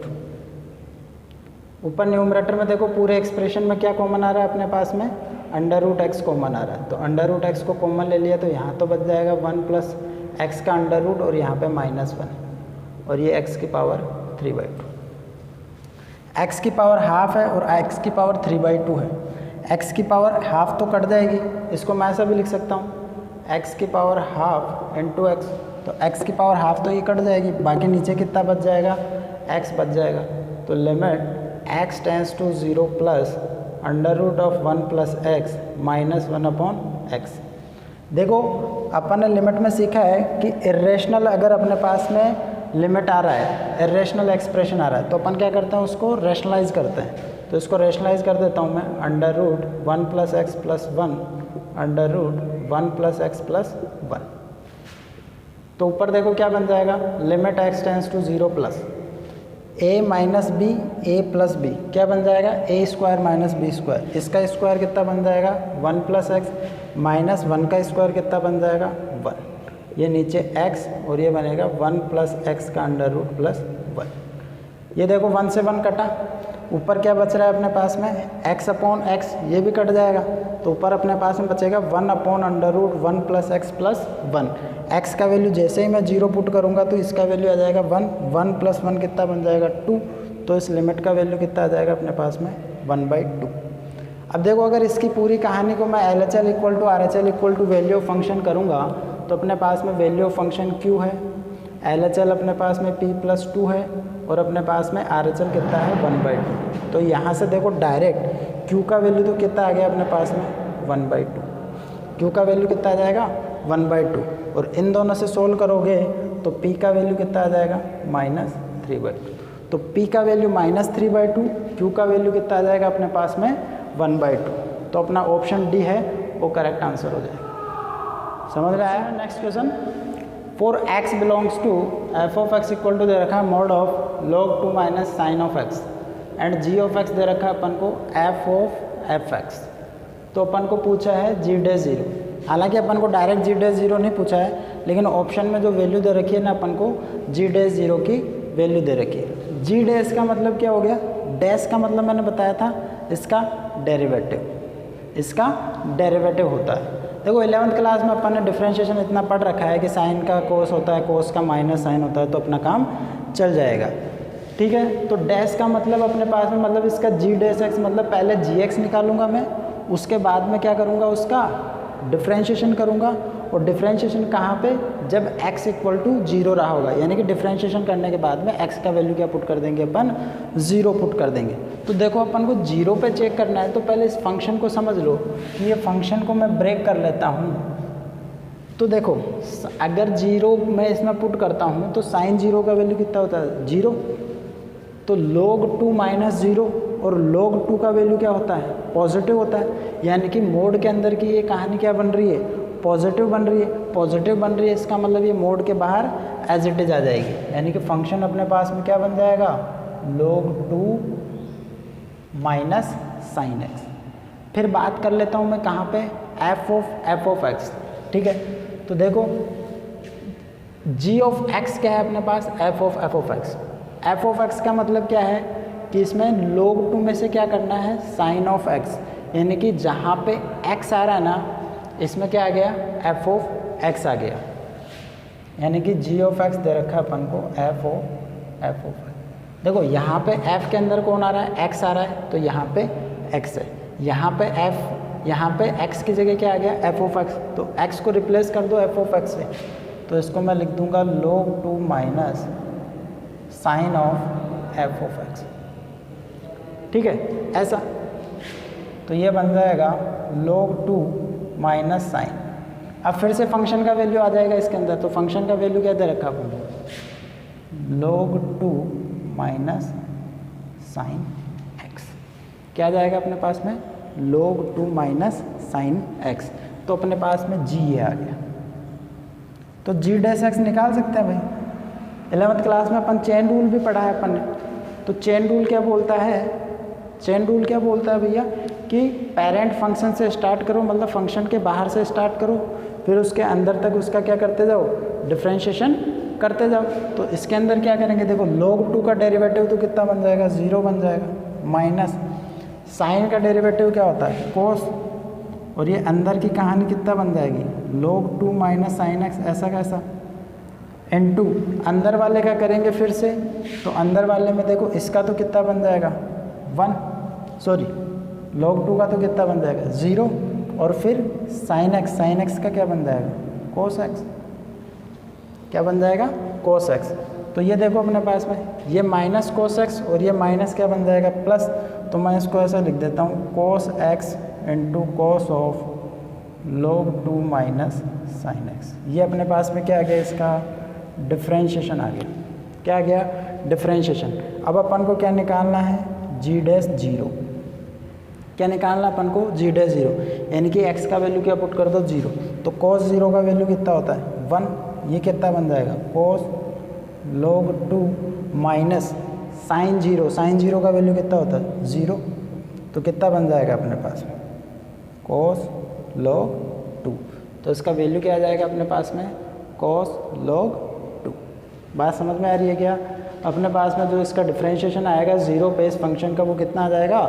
ऊपर न्यूमरेटर में देखो पूरे एक्सप्रेशन में क्या कॉमन आ रहा है अपने पास में, √x कॉमन आ रहा है, तो √x को कॉमन ले लिया तो यहाँ तो बच जाएगा 1 प्लस x का √ और यहाँ पे -1, और ये x⁴। x की पावर हाफ है और x⁴ है। x⁴ तो कट जाएगी, इसको मैं ऐसा भी लिख सकता हूँ x⁴ × x, तो x⁴ तो ये कट जाएगी, बाकी नीचे कितना बच जाएगा, x बच जाएगा। तो limit x tends to 0 plus under root of 1 plus x minus 1 upon x. देखो अपन ने लिमिट में सीखा है कि इरेशनल अगर अपने पास में लिमिट आ रहा है, इरेशनल एक्सप्रेशन आ रहा है, तो अपन क्या करते हैं उसको रैशनलाइज करते हैं। तो इसको रैशनलाइज कर देता हूँ मैं, under root 1 plus x plus 1 under root 1 plus x plus 1। तो ऊपर देखो क्या बन जाएगा, limit x tends to 0 plus a minus b a plus b, क्या बन जाएगा a square minus b square. इसका स्क्वायर कितना बन जाएगा 1 प्लस एक्स माइनस 1 का स्क्वायर कितना बन जाएगा 1। ये नीचे x और ये बनेगा 1 प्लस एक्स का अंडर रूट प्लस 1। ये देखो 1 से 1 कटा, ऊपर क्या बच रहा है अपने पास में x अपॉन एक्स, ये भी कट जाएगा। तो ऊपर अपने पास में बचेगा 1 upon under root 1 plus x plus 1। x का वैल्यू जैसे ही मैं 0 पुट करूँगा तो इसका वैल्यू आ जाएगा 1, 1 प्लस 1 कितना बन जाएगा 2। तो इस लिमिट का वैल्यू कितना आ जाएगा अपने पास में 1/2। अब देखो अगर इसकी पूरी कहानी को मैं LHL equal to RHL equal to value of function करूँगा तो अपने पास में वैल्यू ऑफ फंक्शन Q है, LHL अपने पास में P प्लस 2 है और अपने पास में RHL कितना है 1/2। तो यहाँ से देखो डायरेक्ट Q का वैल्यू तो कितना आ गया अपने पास में 1/2। Q का वैल्यू कितना आ जाएगा 1/2 और इन दोनों से सोल्व करोगे तो P का वैल्यू कितना आ जाएगा -3/2। तो P का वैल्यू -3/2, Q का वैल्यू कितना आ जाएगा अपने पास में 1/2। तो अपना ऑप्शन डी है वो करेक्ट आंसर हो जाएगा। समझ में आया। Next question, for x belongs to f of x equal to दे रखा है mod of log 2 minus sine of x and g of x दे रखा है अपन को f ऑफ fx। तो अपन को पूछा है g डैश 0। हालांकि अपन को डायरेक्ट g डैश 0 नहीं पूछा है, लेकिन ऑप्शन में जो वैल्यू दे रखी है ना अपन को g डैश 0 की वैल्यू दे रखी है। g डैश का मतलब क्या हो गया, डैश का मतलब मैंने बताया था इसका डेरिवेटिव, इसका डेरिवेटिव होता है। देखो 11th क्लास में अपन ने डिफरेंशिएशन इतना पढ़ रखा है कि साइन का कोस होता है, कोस का माइनस साइन होता है, तो अपना काम चल जाएगा। ठीक है, तो डैश का मतलब अपने पास में मतलब इसका जी डैश एक्स मतलब पहले जी एक्स निकालूंगा मैं, उसके बाद में क्या करूँगा उसका डिफरेंशिएशन करूँगा। और डिफरेंशिएशन कहाँ पे, जब x इक्वल टू 0 रहा होगा, यानी कि डिफरेंशिएशन करने के बाद में x का वैल्यू क्या पुट कर देंगे अपन 0 पुट कर देंगे। तो देखो अपन को 0 पे चेक करना है तो पहले इस फंक्शन को समझ लो कि ये फंक्शन को मैं ब्रेक कर लेता हूँ। तो देखो अगर 0 मैं इसमें पुट करता हूँ तो साइन 0 का वैल्यू कितना होता है 0, तो log 2 माइनस 0 और log 2 का वैल्यू क्या होता है पॉजिटिव होता है। यानी कि मोड के अंदर की ये कहानी क्या बन रही है पॉजिटिव बन रही है, पॉजिटिव बन रही है, इसका मतलब ये मोड के बाहर एज इट इज आ जाएगी। यानी कि फंक्शन अपने पास में क्या बन जाएगा log 2 माइनस साइन एक्स। फिर बात कर लेता हूँ मैं कहाँ पे f ऑफ x। ठीक है, तो देखो g ऑफ x क्या है अपने पास f of x। f of x का मतलब क्या है कि इसमें log 2 में से क्या करना है साइन ऑफ x, यानी कि जहाँ पे x आ रहा है ना इसमें क्या आ गया f ऑफ x आ गया। यानी कि g ऑफ x दे रखा है अपन को f ऑफ x। देखो यहाँ पे f के अंदर कौन आ रहा है x आ रहा है, तो यहाँ पे x है, यहाँ पे f, यहाँ पे x की जगह क्या आ गया f ऑफ x। तो x को रिप्लेस कर दो f ऑफ x से, तो इसको मैं लिख दूंगा log 2 minus sine of f of x। ठीक है ऐसा, तो ये बन जाएगा log 2 माइनस साइन। अब फिर से फंक्शन का वैल्यू आ जाएगा इसके अंदर, तो फंक्शन का वैल्यू क्या दे रखा अपन log 2 माइनस साइन x, क्या आ जाएगा अपने पास में log 2 माइनस साइन x। तो अपने पास में g ये आ गया, तो g डैश x निकाल सकते हैं भाई। 11th क्लास में अपन चेन रूल भी पढ़ा है अपन ने। तो चेन रूल क्या बोलता है, चेन रूल क्या बोलता है भैया कि पेरेंट फंक्शन से स्टार्ट करो, मतलब फंक्शन के बाहर से स्टार्ट करो, फिर उसके अंदर तक उसका क्या करते जाओ डिफरेंशिएशन करते जाओ। तो इसके अंदर क्या करेंगे, देखो log 2 का डेरिवेटिव तो कितना बन जाएगा 0 बन जाएगा, माइनस साइन का डेरिवेटिव क्या होता है कोस, और ये अंदर की कहानी कितना बन जाएगी log 2 माइनस साइन एक्स, ऐसा कैसा इनटू अंदर वाले का करेंगे फिर से, तो अंदर वाले में देखो इसका तो कितना बन जाएगा 1, सॉरी log 2 का तो कितना बन जाएगा 0, और फिर साइन एक्स का क्या बन जाएगा कोस एक्स, क्या बन जाएगा कोस एक्स। तो ये देखो अपने पास में ये माइनस कोस एक्स और ये माइनस क्या बन जाएगा प्लस, तो मैं इसको ऐसा लिख देता हूँ cos x into cos of log 2 minus sine x। ये अपने पास में क्या आ गया, इसका डिफ्रेंशिएशन आ गया। क्या आ गया, डिफ्रेंशिएशन। अब अपन को क्या निकालना है, g डैश जीरो। क्या निकालना अपन को, g डैश जीरो, यानी कि x का वैल्यू क्या पुट कर दो, जीरो। तो cos जीरो का वैल्यू कितना होता है, 1। ये कितना बन जाएगा, cos log 2 minus sine zero. Sine zero का वैल्यू कितना होता है, जीरो। तो कितना बन जाएगा अपने पास में, cos log 2। तो इसका वैल्यू क्या आ जाएगा अपने पास में, cos log 2। बात समझ में आ रही है क्या। अपने पास में जो इसका डिफरेंशिएशन आएगा जीरो पे इस फंक्शन का, वो कितना आ जाएगा,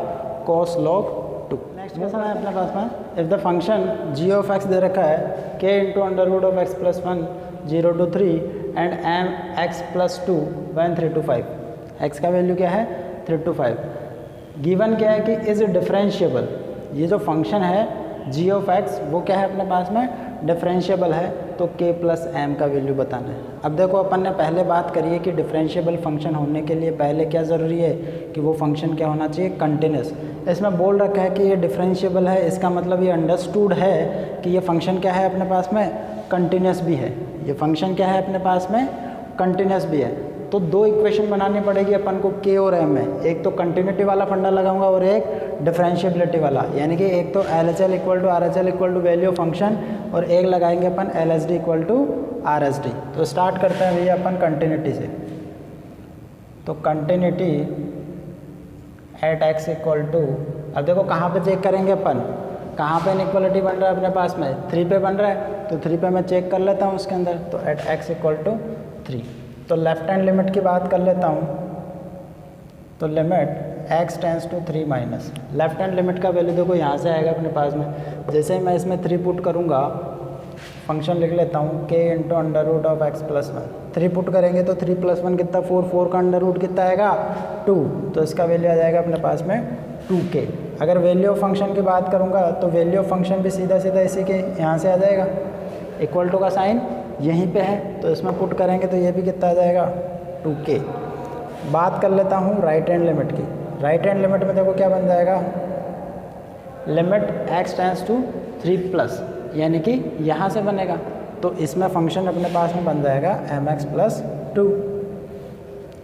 cos log 2। नेक्स्ट क्वेश्चन है अपने पास में, if the function g of x दे रखा है k into under root of x plus 1 0 to 3 and m x plus 2 1 3 to 5। x का वैल्यू क्या है, 3 to 5। गिवन क्या है कि इज़ डिफरेंशिएबल। ये जो फंक्शन है g ऑफ x वो क्या है अपने पास में, डिफरेंशिएबल है। तो k प्लस एम का वैल्यू बताना है। अब देखो अपन ने पहले बात करी है कि डिफरेंशिएबल फंक्शन होने के लिए पहले क्या ज़रूरी है कि वो फंक्शन क्या होना चाहिए, कंटिन्यूस। इसमें बोल रखा है कि ये डिफरेंशिएबल है, इसका मतलब ये अंडरस्टूड है कि ये फंक्शन क्या है अपने पास में, कंटिन्यूस भी है। ये फंक्शन क्या है अपने पास में, कंटिन्यूस भी है। तो दो इक्वेशन बनानी पड़ेगी अपन को k और m में। एक तो कंटिन्यूटी वाला फंडा लगाऊंगा और एक डिफरेंशिएबिलिटी वाला, यानी कि एक तो LHL equal to RHL equal to value of function और एक लगाएंगे अपन LSD इक्वल टू RSD। तो स्टार्ट करते हैं भैया अपन कंटिन्यूटी से। तो continuity at x equal to, अब देखो कहाँ पे चेक करेंगे अपन, कहाँ पे इनइक्वालिटी बन रहा है अपने पास में, 3 पे बन रहा है। तो 3 पे मैं चेक कर लेता हूँ उसके अंदर। तो एट x इक्वल टू 3। तो लेफ्ट हैंड लिमिट की बात कर लेता हूँ। तो limit x tends to 3 minus, left hand limit का वैल्यू देखो यहाँ से आएगा अपने पास में। जैसे ही मैं इसमें 3 पुट करूँगा, फंक्शन लिख लेता हूँ k into under root of x plus 1। 3 put करेंगे तो 3 प्लस 1 कितना, 4। 4 का अंडर रूट कितना आएगा, 2। तो इसका वैल्यू आ जाएगा अपने पास में 2k। अगर वैल्यू ऑफ फंक्शन की बात करूँगा तो वैल्यू ऑफ फंक्शन भी सीधा सीधा इसी के यहाँ से आ जाएगा। इक्वल टू का साइन यहीं पे है, तो इसमें पुट करेंगे तो ये भी कितना आ जाएगा, 2k। बात कर लेता हूँ राइट हैंड लिमिट की। राइट हैंड लिमिट में देखो क्या बन जाएगा, limit x tends to 3 plus, यानी कि यहाँ से बनेगा। तो इसमें फंक्शन अपने पास में बन जाएगा mx प्लस 2।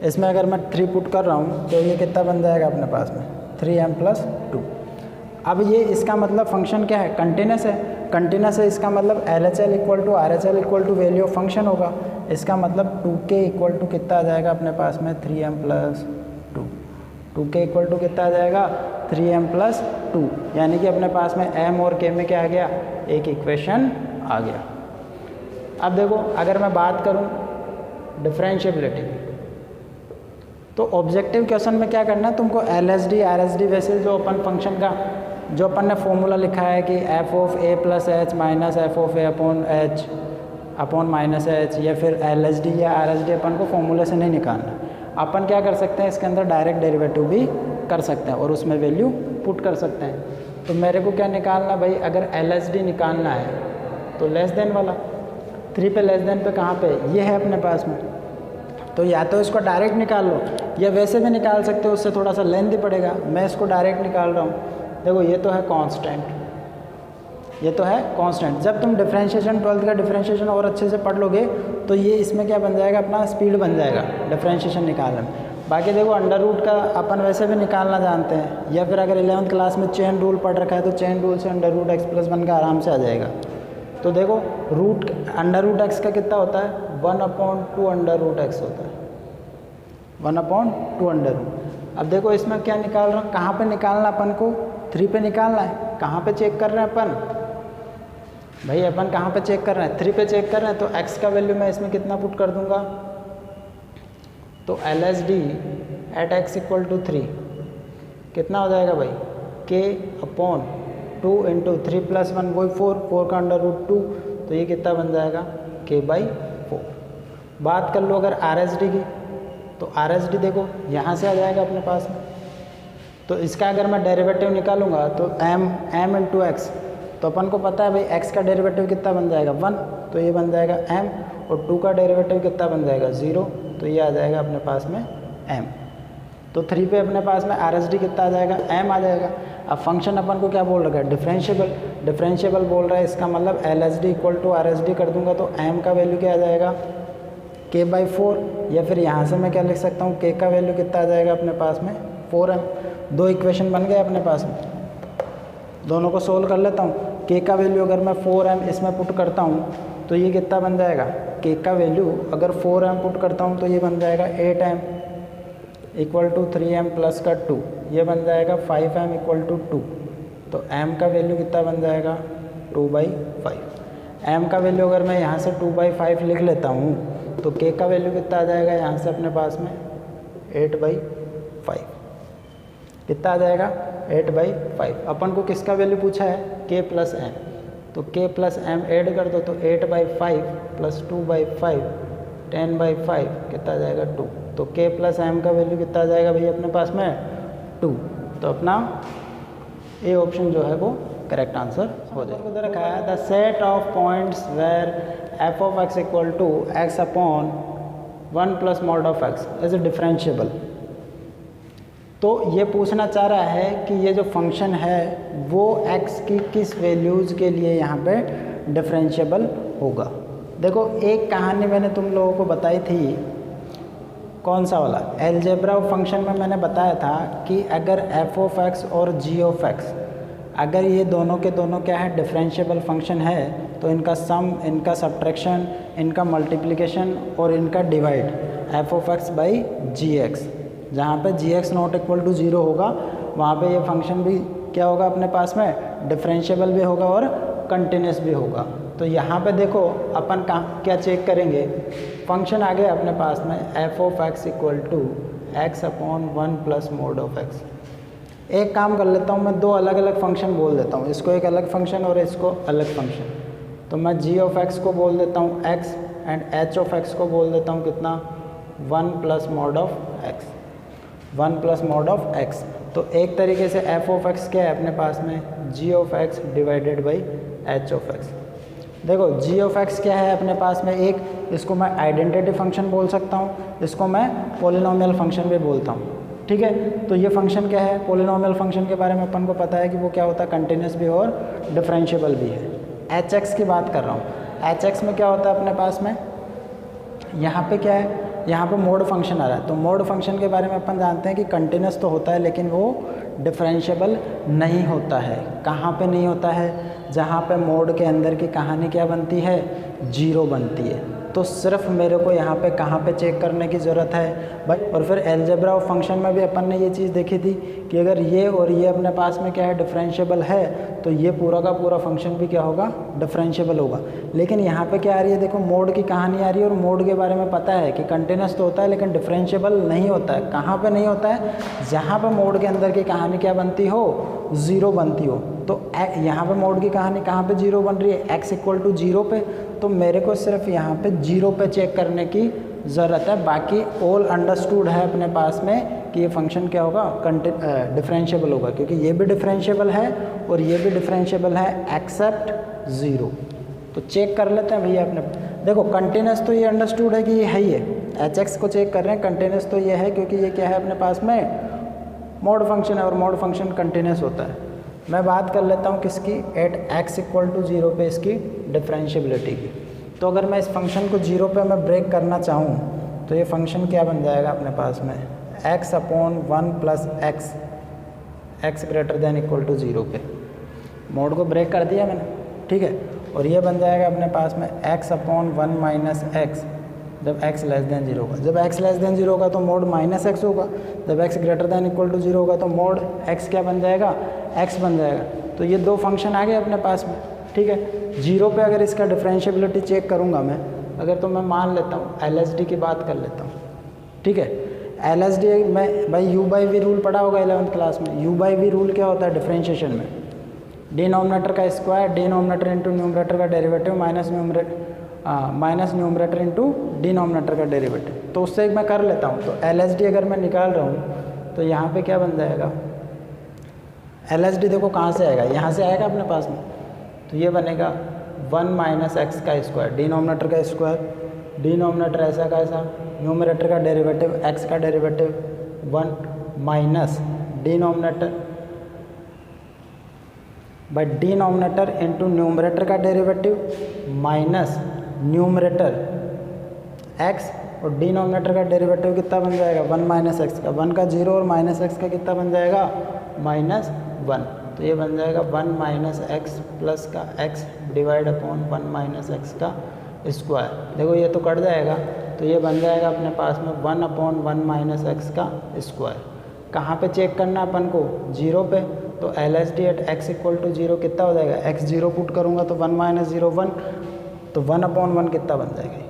इसमें अगर मैं 3 पुट कर रहा हूँ तो ये कितना बन जाएगा अपने पास में, 3m प्लस 2। अब ये इसका मतलब फंक्शन क्या है, कंटिन्यूस है। कंटिन्यूस है इसका मतलब LHL equal to RHL equal to value of function होगा। इसका मतलब 2k इक्वल टू कितना आ जाएगा अपने पास में, 3m plus 2। 2k equal to कितना आ जाएगा, 3m प्लस 2, यानी कि अपने पास में m और k में क्या आ गया, एक इक्वेशन आ गया। अब देखो अगर मैं बात करूं डिफरेंशिएबिलिटी की, तो ऑब्जेक्टिव क्वेश्चन में क्या करना है तुमको, LSD RSD वैसे जो अपन फंक्शन का जो अपन ने फॉर्मूला लिखा है कि f of a plus H minus f of a upon h upon minus H, या फिर LSD या RSD अपन को फॉर्मूले से नहीं निकालना। अपन क्या कर सकते हैं, इसके अंदर डायरेक्ट डेरिवेटिव भी कर सकते हैं और उसमें वैल्यू पुट कर सकते हैं। तो मेरे को क्या निकालना भाई, अगर LSD निकालना है तो लेस देन वाला, 3 पे लेस देन पे कहाँ पे, ये है अपने पास में। तो या तो इसको डायरेक्ट निकाल लो या वैसे भी निकाल सकते हो, उससे थोड़ा सा लेंथी पड़ेगा। मैं इसको डायरेक्ट निकाल रहा हूँ। देखो ये तो है कांस्टेंट, ये तो है कांस्टेंट। जब तुम डिफरेंशिएशन 12th का डिफरेंशिएशन और अच्छे से पढ़ लोगे तो ये इसमें क्या बन जाएगा, अपना स्पीड बन जाएगा डिफरेंशिएशन निकालने में। बाकी देखो अंडर रूट का अपन वैसे भी निकालना जानते हैं, या फिर अगर 11th क्लास में चेन रूल पढ़ रखा है तो चेन रूल से अंडर रूट x प्लस 1 का आराम से आ जाएगा। तो देखो रूट अंडर रूट x का कितना होता है, 1/2 अंडर रूट x होता है, 1/2 अंडर रूट। अब देखो इसमें क्या निकाल रहा हूँ, कहाँ पे निकालना अपन को, 3 पे निकालना है। कहाँ पे चेक कर रहे हैं अपन भाई, अपन कहाँ पे चेक कर रहे हैं, 3 पे चेक कर रहे हैं। तो x का वैल्यू मैं इसमें कितना पुट कर दूंगा, तो LSD at x equal to 3 कितना हो जाएगा भाई, k अपॉन 2 इंटू 3 प्लस 1 वही 4 का अंडर रूट 2। तो ये कितना बन जाएगा, k/4। बात कर लो अगर RSD की, तो RSD देखो यहाँ से आ जाएगा अपने पास में। तो इसका अगर मैं डेरिवेटिव निकालूंगा तो m इंटू एक्स, तो अपन को पता है भाई x का डेरिवेटिव कितना बन जाएगा, 1। तो ये बन जाएगा m, और 2 का डेरिवेटिव कितना बन जाएगा, 0। तो ये आ जाएगा अपने पास में m। तो 3 पे अपने पास में RSD कितना आ जाएगा, m आ जाएगा। अब फंक्शन अपन को क्या बोल रखा है, डिफरेंशिएबल बोल रहा है, इसका मतलब LSD इक्वल टू RSD कर दूंगा तो m का वैल्यू क्या आ जाएगा, k/4, या फिर यहाँ से मैं क्या लिख सकता हूँ, k का वैल्यू कितना आ जाएगा अपने पास में 4m। 2 इक्वेशन बन गए अपने पास में, दोनों को सोल्व कर लेता हूँ। k का वैल्यू अगर मैं 4m इसमें पुट करता हूँ तो ये कितना बन जाएगा, k का वैल्यू अगर 4m पुट करता हूँ तो ये बन जाएगा 8m equal to 3m plus का 2, ये बन जाएगा 5m इक्वल टू 2। तो m का वैल्यू कितना बन जाएगा 2/5। m का वैल्यू अगर मैं यहाँ से 2/5 लिख लेता हूँ तो k का वैल्यू कितना आ जाएगा यहाँ से अपने पास में 8/5, कितना आ जाएगा 8/5। अपन को किसका वैल्यू पूछा है, k प्लस m, तो k प्लस m ऐड कर दो तो 8/5 प्लस 2/5 10/5 कितना आ जाएगा 2। तो k प्लस m का वैल्यू कितना आ जाएगा भैया अपने पास में 2। तो अपना ए ऑप्शन जो है वो करेक्ट आंसर हो जाएगा। उधर रखा है the set of points where f of x equal to x upon 1 plus mod of x is differentiable. तो ये पूछना चाह रहा है कि ये जो फंक्शन है वो x की किस वैल्यूज़ के लिए यहाँ पे डिफरेंशिएबल होगा। देखो एक कहानी मैंने तुम लोगों को बताई थी, कौन सा वाला, अलजेब्रा फंक्शन में मैंने बताया था कि अगर f ऑफ x और g ऑफ x अगर ये दोनों के दोनों क्या है, डिफरेंशिएबल फंक्शन है, तो इनका सम, इनका सब्ट्रैक्शन, इनका मल्टीप्लिकेशन और इनका divide f of x by g x, जहाँ पे g x not equal to 0 होगा वहाँ पे ये फंक्शन भी क्या होगा अपने पास में, डिफरेंशिएबल भी होगा और कंटिन्यूस भी होगा। तो यहाँ पे देखो अपन क्या चेक करेंगे, फंक्शन आ गया अपने पास में f of x equal to x upon 1 plus mod of x। एक काम कर लेता हूँ, मैं दो अलग अलग फंक्शन बोल देता हूँ, इसको एक अलग फंक्शन और इसको अलग फंक्शन। तो मैं g ऑफ x को बोल देता हूँ x and h of x को बोल देता हूँ कितना, 1 plus mod of x, 1 plus mod of x। तो एक तरीके से f ऑफ x क्या है अपने पास में, g of x divided by h of x। देखो g ऑफ x क्या है अपने पास में, एक इसको मैं आइडेंटिटी फंक्शन बोल सकता हूँ, इसको मैं पॉलिनोमियल फंक्शन भी बोलता हूँ, ठीक है। तो ये फंक्शन क्या है, पॉलिनोमियल फंक्शन के बारे में अपन को पता है कि वो क्या होता है, कंटिन्यूस भी और डिफरेंशिएबल भी है। hx की बात कर रहा हूँ, hx में क्या होता है अपने पास में, यहाँ पे क्या है, यहाँ पे मोड फंक्शन आ रहा है। तो मोड फंक्शन के बारे में अपन जानते हैं कि कंटिन्यूस तो होता है लेकिन वो डिफरेंशिएबल नहीं होता है। कहाँ पे नहीं होता है, जहाँ पे मोड के अंदर की कहानी क्या बनती है, 0 बनती है। तो सिर्फ मेरे को यहाँ पे कहाँ पे चेक करने की ज़रूरत है भाई। और फिर अलजेब्रा ऑफ फंक्शन में भी अपन ने ये चीज़ देखी थी कि अगर ये और ये अपने पास में क्या है, डिफरेंशिएबल है, तो ये पूरा का पूरा फंक्शन भी क्या होगा, डिफरेंशिएबल होगा। लेकिन यहाँ पे क्या आ रही है, देखो मोड की कहानी आ रही है और मोड के बारे में पता है कि कंटिन्यूस तो होता है लेकिन डिफरेंशिएबल नहीं होता है। कहाँ पे नहीं होता है, जहाँ पे मोड के अंदर की कहानी क्या बनती हो, 0 बनती हो। तो यहाँ पे मोड की कहानी कहाँ पे 0 बन रही है, x इक्वल टू 0 पे। तो मेरे को सिर्फ यहाँ पे 0 पे चेक करने की ज़रूरत है, बाकी ऑल अंडरस्टूड है अपने पास में कि ये फंक्शन क्या होगा, डिफरेंशिएबल होगा, क्योंकि ये भी डिफरेंशिएबल है और ये भी डिफरेंशिएबल है एक्सेप्ट 0। तो चेक कर लेते हैं भैया अपने, देखो कंटिन्यूस तो ये अंडरस्टूड है कि ये है ही है, hx को चेक कर रहे हैं, कंटिन्यूस तो ये है क्योंकि ये क्या है अपने पास में मोड फंक्शन है और मोड फंक्शन कंटिन्यूस होता है। मैं बात कर लेता हूँ किसकी, एट x इक्वल टू 0 पे इसकी डिफरेंशिएबिलिटी की। तो अगर मैं इस फंक्शन को 0 पे मैं ब्रेक करना चाहूँ तो ये फंक्शन क्या बन जाएगा अपने पास में, x upon 1 plus x greater than equal to 0 पे। मोड को ब्रेक कर दिया मैंने, ठीक है। और ये बन जाएगा अपने पास में x अपॉन 1 माइनस x जब x लेस देन 0 होगा। जब x लेस देन 0 होगा तो मोड माइनस x होगा, जब x greater than equal to 0 होगा तो मोड x क्या बन जाएगा, x बन जाएगा। तो ये दो फंक्शन आ गए अपने पास में, ठीक है। 0 पे अगर इसका डिफरेंशिएबिलिटी चेक करूँगा मैं, अगर तो मैं मान लेता हूँ LSD की बात कर लेता हूँ, ठीक है। LSD में भाई u बाई वी रूल पढ़ा होगा 11th क्लास में। u बाई वी रूल क्या होता है डिफरेंशिएशन में, डिनोमिनेटर का स्क्वायर, डिनोमिनेटर इंटू न्यूमरेटर का derivative minus numerator into denominator का डेरिवेटिव। तो उससे मैं कर लेता हूँ। तो LSD अगर मैं निकाल रहा हूँ तो यहाँ पे क्या बन जाएगा, LSD देखो कहाँ से आएगा, यहाँ से आएगा अपने पास में। तो ये बनेगा 1 माइनस एक्स का स्क्वायर, डिनोमिनेटर का स्क्वायर, डिनोमिनेटर ऐसा का ऐसा, न्यूमरेटर का डेरिवेटिव x का derivative 1 minus denominator by denominator into numerator का डेरिवेटिव माइनस न्यूमरेटर x और डिनोमिनेटर का डेरिवेटिव कितना बन जाएगा 1 माइनस एक्स का, 1 का 0 और माइनस एक्स का कितना बन जाएगा -1। तो ये बन जाएगा 1 माइनस एक्स प्लस का x divide upon 1 minus x का स्क्वायर। देखो ये तो कट जाएगा, तो ये बन जाएगा अपने पास में 1 अपॉन 1 माइनस एक्स का स्क्वायर। कहाँ पे चेक करना अपन को 0 पे, तो LHD at x equal to 0 कितना हो जाएगा, x 0 पुट करूँगा तो 1 माइनस 0 1, तो 1 अपॉन 1 कितना बन जाएगा,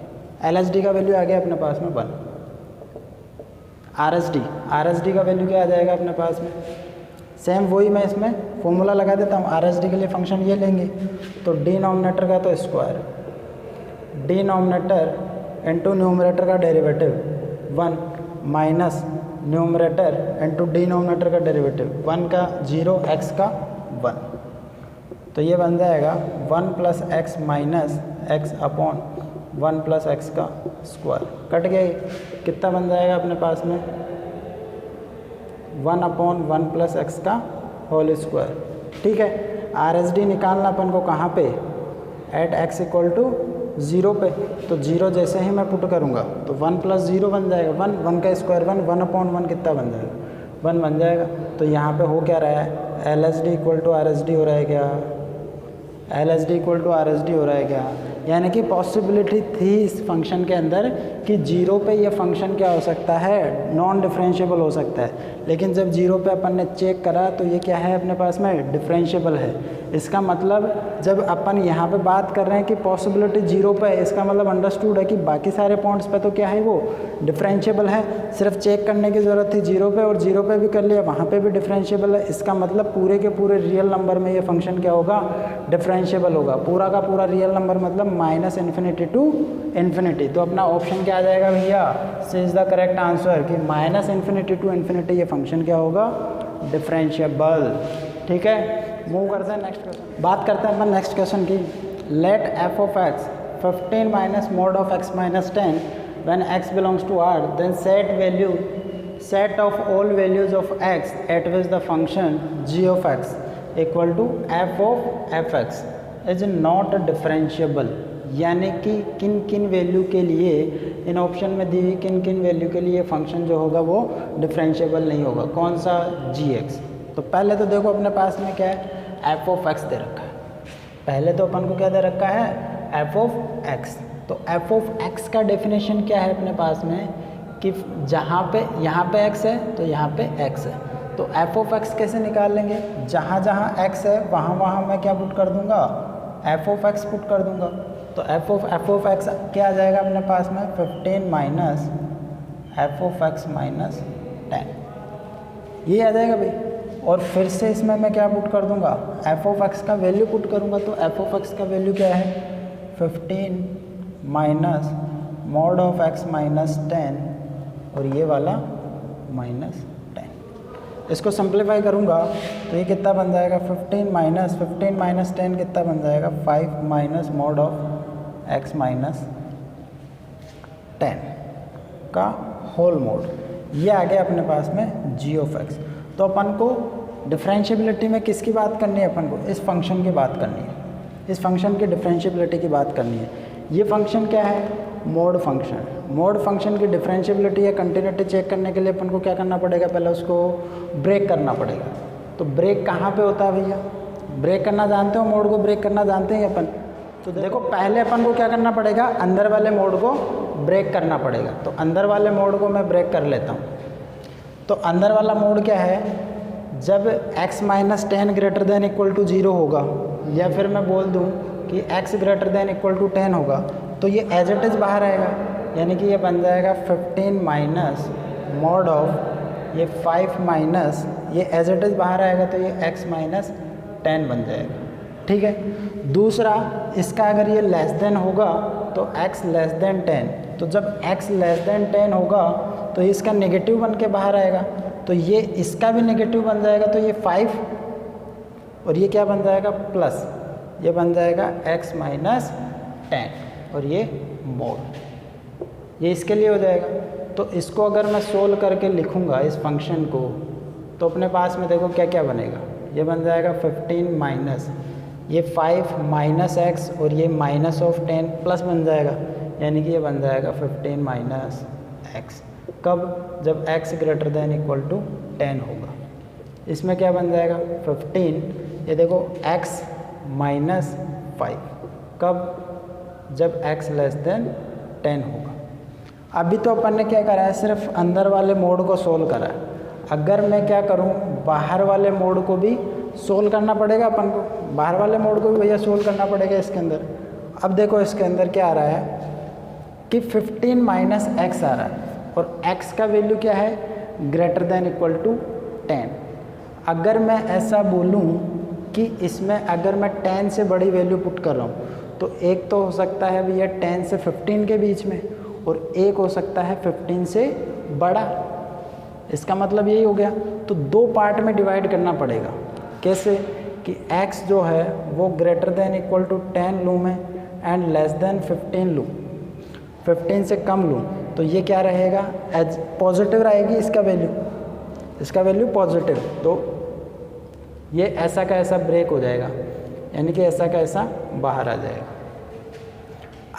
LHD का वैल्यू आ गया अपने पास में 1। RHD का वैल्यू क्या आ जाएगा अपने पास में, सेम वही मैं इसमें फॉर्मूला लगा देता हूँ। RHD के लिए फंक्शन ये लेंगे, तो डिनोमिनेटर का तो स्क्वायर, डिनोमिनेटर इंटू न्यूमरेटर का derivative 1 minus numerator into denominator का डेरिवेटिव 1 का 0 x का 1, तो ये बन जाएगा 1 plus x minus x upon 1 plus x का स्क्वायर। कट गया, कितना बन जाएगा अपने पास में 1 अपॉन 1 प्लस एक्स का होल स्क्वायर। ठीक है, RHD निकालना अपन को कहाँ पे, एट x इक्वल टू 0 पे, तो 0 जैसे ही मैं पुट करूँगा तो 1 प्लस 0 बन जाएगा 1, 1 का स्क्वायर 1, 1 अपॉन 1 कितना बन जाएगा 1 बन जाएगा। तो यहाँ पे हो क्या रहा है, LHD इक्वल टू RHD हो रहा है क्या, LHD इक्वल टू RHD हो रहा है क्या, यानी कि पॉसिबिलिटी थी इस फंक्शन के अंदर कि 0 पे ये फंक्शन क्या हो सकता है, नॉन डिफरेंशिएबल हो सकता है। लेकिन जब 0 पे अपन ने चेक करा तो ये क्या है अपने पास में, डिफरेंशिएबल है। इसका मतलब जब अपन यहाँ पे बात कर रहे हैं कि पॉसिबिलिटी 0 पे है, इसका मतलब अंडरस्टूड है कि बाकी सारे पॉइंट्स पे तो क्या है, वो डिफरेंशिएबल है। सिर्फ चेक करने की ज़रूरत थी 0 पे, और 0 पे भी कर लिया, वहाँ पे भी डिफरेंशिएबल है। इसका मतलब पूरे के पूरे रियल नंबर में ये फंक्शन क्या होगा, डिफरेंशिएबल होगा। पूरा का पूरा रियल नंबर मतलब माइनस इन्फिनिटी टू इन्फिनिटी। तो अपना ऑप्शन क्या आ जाएगा भैया, सी इज़ द करेक्ट आंसर कि माइनस इन्फिनिटी टू इन्फिनिटी ये फंक्शन क्या होगा, डिफरेंशिएबल। ठीक है, मूव करते हैं नेक्स्ट क्वेश्चन। बात करते हैं अपन नेक्स्ट क्वेश्चन की। Let f of x 15 minus mod of x minus 10 when x belongs to R, then set of all values of x at which the function g of x equal to f of f x is not differentiable. यानी कि किन किन वैल्यू के लिए, इन ऑप्शन में दी हुई किन किन वैल्यू के लिए फंक्शन जो होगा वो डिफरेंशिएबल नहीं होगा। कौन सा, gx। तो पहले तो देखो अपने पास में क्या है, एफ ऑफ एक्स दे रखा है। पहले तो अपन को क्या दे रखा है, एफ ऑफ एक्स। तो एफ ऑफ एक्स का डेफिनेशन क्या है अपने पास में कि जहाँ पे, यहाँ पे एक्स है तो यहाँ पे एक्स है। तो एफ ऑफ एक्स कैसे निकाल लेंगे, जहाँ जहाँ एक्स है वहाँ वहाँ मैं क्या पुट कर दूँगा, एफ ऑफ एक्स पुट कर दूँगा। तो एफ ऑफ एक्स क्या आ जाएगा अपने पास में, 15 minus F of x minus 10, ये आ जाएगा भाई। और फिर से इसमें मैं क्या पुट कर दूंगा, एफ ऑफ एक्स का वैल्यू पुट करूंगा। तो एफ ऑफ एक्स का वैल्यू क्या है, 15 minus mod of x minus 10, और ये वाला माइनस 10। इसको सिंप्लीफाई करूंगा तो ये कितना बन जाएगा, 15 माइनस 10 कितना बन जाएगा, 5 minus mod of x minus 10 का होल मोड। ये आ गया अपने पास में g ऑफ एक्स। तो अपन को डिफरेंशिएबिलिटी में किसकी बात करनी है, अपन को इस फंक्शन की बात करनी है, इस फंक्शन की डिफरेंशिएबिलिटी की बात करनी है। ये फंक्शन क्या है, मोड फंक्शन। मोड फंक्शन की डिफरेंशिएबिलिटी या कंटिन्यूटी चेक करने के लिए अपन को क्या करना पड़ेगा, पहले उसको ब्रेक करना पड़ेगा। तो ब्रेक कहाँ पे होता है भैया, ब्रेक करना जानते हो, मोड को ब्रेक करना जानते हैं अपन। तो देखो पहले अपन को क्या करना पड़ेगा, अंदर वाले मोड को ब्रेक करना पड़ेगा। तो अंदर वाले मोड को मैं ब्रेक कर लेता हूँ। तो अंदर वाला मोड क्या है, जब x minus 10 greater than equal to 0 होगा, या फिर मैं बोल दूँ कि x greater than equal to 10 होगा, तो ये एज इट इज़ बाहर आएगा। यानी कि ये बन जाएगा 15 माइनस मॉड ऑफ ये 5 माइनस ये एज इट इज़ बाहर आएगा, तो ये x माइनस 10 बन जाएगा। ठीक है, दूसरा इसका अगर ये लेस देन होगा तो x लेस देन 10, तो जब x लेस देन 10 होगा तो इसका नेगेटिव बन के बाहर आएगा, तो ये इसका भी नेगेटिव बन जाएगा, तो ये 5 और ये क्या बन जाएगा प्लस, ये बन जाएगा x माइनस 10 और ये मोड, ये इसके लिए हो जाएगा। तो इसको अगर मैं सोल्व करके लिखूँगा इस फंक्शन को, तो अपने पास में देखो क्या क्या बनेगा। ये बन जाएगा 15 माइनस ये 5 माइनस एक्स और ये माइनस ऑफ 10 प्लस बन जाएगा, यानी कि ये बन जाएगा 15 माइनस एक्स। कब? जब x greater than equal to 10 होगा। इसमें क्या बन जाएगा 15, ये देखो x माइनस 5। कब? जब x लेस देन 10 होगा। अभी तो अपन ने क्या करा है, सिर्फ अंदर वाले मोड को सोल्व करा है। अगर मैं क्या करूं, बाहर वाले मोड को भी सोल्व करना पड़ेगा अपन को, बाहर वाले मोड को भी भैया सोल्व करना पड़ेगा इसके अंदर। अब देखो इसके अंदर क्या आ रहा है कि 15 माइनस एक्स आ रहा है और x का वैल्यू क्या है, ग्रेटर देन इक्वल टू 10। अगर मैं ऐसा बोलूं कि इसमें अगर मैं 10 से बड़ी वैल्यू पुट कर रहा हूं, तो एक तो हो सकता है भैया 10 से 15 के बीच में, और एक हो सकता है 15 से बड़ा। इसका मतलब यही हो गया। तो दो पार्ट में डिवाइड करना पड़ेगा। कैसे? कि x जो है वो ग्रेटर देन इक्वल टू 10 लूँ मैं एंड लेस देन 15 लूँ, 15 से कम लूँ, तो ये क्या रहेगा, एज पॉजिटिव रहेगी इसका वैल्यू पॉजिटिव। तो ये ऐसा का ऐसा ब्रेक हो जाएगा, यानी कि ऐसा का ऐसा बाहर आ जाएगा।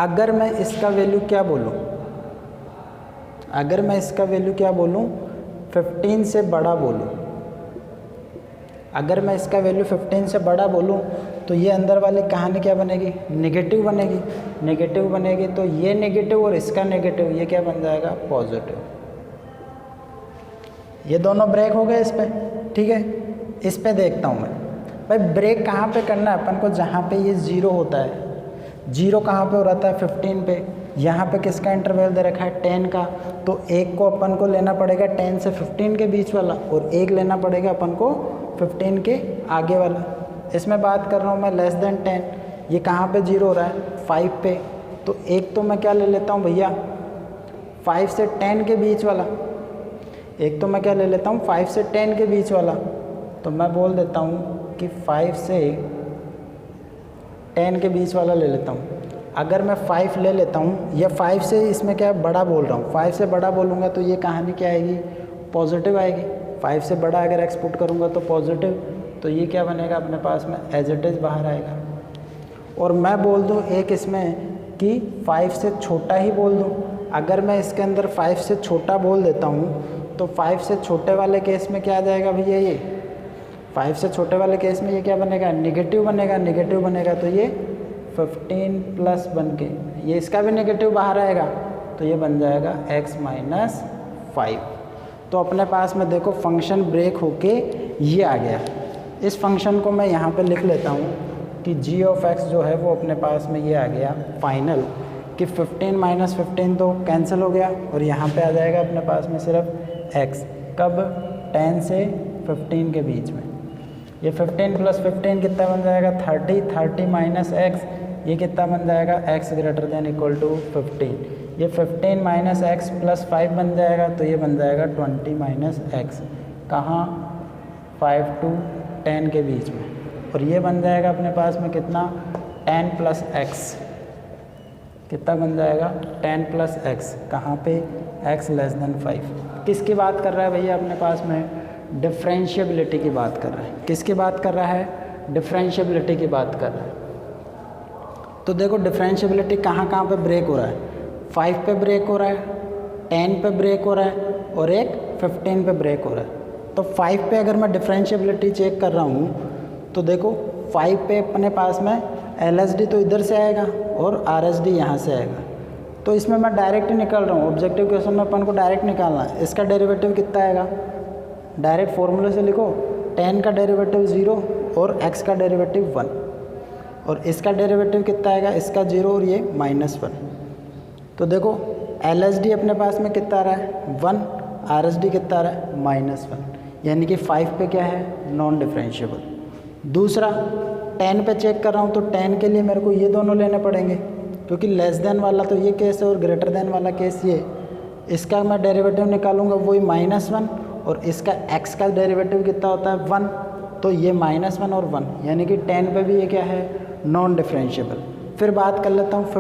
अगर मैं इसका वैल्यू क्या बोलूँ, अगर मैं इसका वैल्यू क्या बोलूँ, 15 से बड़ा बोलूँ, अगर मैं इसका वैल्यू 15 से बड़ा बोलूँ, तो ये अंदर वाली कहानी क्या बनेगी, नेगेटिव बनेगी। नेगेटिव बनेगी तो ये नेगेटिव और इसका नेगेटिव, ये क्या बन जाएगा, पॉजिटिव। ये दोनों ब्रेक हो गए इस पे, ठीक है। इस पे देखता हूँ मैं भाई ब्रेक कहाँ पे करना है अपन को, जहाँ पे ये 0 होता है। 0 कहाँ पे हो रहा है, 15 पे। यहाँ पे किसका इंटरवल दे रखा है, 10 का। तो एक को अपन को लेना पड़ेगा 10 से 15 के बीच वाला, और एक लेना पड़ेगा अपन को 15 के आगे वाला। इसमें बात कर रहा हूँ मैं लेस देन 10। ये कहाँ पे 0 हो रहा है, 5 पे। तो एक तो मैं क्या ले लेता हूँ भैया, 5 से 10 के बीच वाला। एक तो मैं क्या ले लेता हूँ, 5 से 10 के बीच वाला। तो मैं बोल देता हूँ कि 5 से 10 के बीच वाला ले लेता हूँ। अगर मैं 5 ले लेता हूँ, या 5 से इसमें क्या बड़ा बोल रहा हूँ, 5 से बड़ा बोलूँगा तो ये कहानी क्या आएगी, पॉजिटिव आएगी। 5 से बड़ा अगर एक्स पुट करूँगा तो पॉजिटिव, तो ये क्या बनेगा अपने पास में, एज इट इज़ बाहर आएगा। और मैं बोल दूँ एक इसमें कि 5 से छोटा ही बोल दूँ। अगर मैं इसके अंदर 5 से छोटा बोल देता हूँ, तो 5 से छोटे वाले केस में क्या आ जाएगा भैया, ये 5 से छोटे वाले केस में ये क्या बनेगा, नेगेटिव बनेगा। नेगेटिव बनेगा तो ये 15 प्लस बन के ये इसका भी नेगेटिव बाहर आएगा, तो ये बन जाएगा x माइनस 5। तो अपने पास में देखो फंक्शन ब्रेक होके ये आ गया। इस फंक्शन को मैं यहाँ पे लिख लेता हूँ कि g ऑफ x जो है वो अपने पास में ये आ गया फाइनल, कि 15 माइनस 15 तो कैंसिल हो गया, और यहाँ पे आ जाएगा अपने पास में सिर्फ x। कब, 10 से 15 के बीच में। ये 15 प्लस 15 कितना बन जाएगा, 30। 30 माइनस एक्स, ये कितना बन जाएगा, x greater than equal to 15। ये 15 माइनस एक्स प्लस 5 बन जाएगा, तो ये बन जाएगा 20 माइनस एक्स। कहाँ, 5 to 10 के बीच में। और ये बन जाएगा अपने पास में कितना, 10 प्लस एक्स। कितना बन जाएगा, 10 प्लस एक्स। कहाँ पे, x लेस देन 5। किसकी बात कर रहा है भैया अपने पास में, डिफरेंशिएबिलिटी की बात कर रहा है। किसकी बात कर रहा है, डिफरेंशिएबिलिटी की बात कर रहा है। तो देखो डिफरेंशिएबिलिटी कहाँ कहाँ पे ब्रेक हो रहा है, 5 पे ब्रेक हो रहा है, 10 पे ब्रेक हो रहा है, और एक 15 पे ब्रेक हो रहा है। तो 5 पे अगर मैं डिफरेंशिएबिलिटी चेक कर रहा हूँ, तो देखो 5 पे अपने पास में LSD तो इधर से आएगा और RSD यहाँ से आएगा। तो इसमें मैं डायरेक्ट ही निकाल रहा हूँ, ऑब्जेक्टिव क्वेश्चन में अपन को डायरेक्ट निकालना है। इसका डेरिवेटिव कितना आएगा, डायरेक्ट फॉर्मूले से लिखो, 10 का डेरिवेटिव 0 और x का डेरिवेटिव 1, और इसका डेरिवेटिव कितना आएगा, इसका 0 और ये -1। तो देखो LSD अपने पास में कितना आ रहा है, 1, RSD कितना आ रहा है, -1, यानी कि 5 पे क्या है, नॉन डिफरेंशिएबल। दूसरा 10 पे चेक कर रहा हूँ, तो 10 के लिए मेरे को ये दोनों लेने पड़ेंगे, क्योंकि लेस देन वाला तो ये केस है और ग्रेटर देन वाला केस ये। इसका मैं डेरिवेटिव निकालूंगा वही -1, और इसका x का डेरिवेटिव कितना होता है, 1, तो ये -1 और 1, यानी कि 10 पे भी ये क्या है, नॉन डिफरेंशिएबल। फिर बात कर लेता हूँ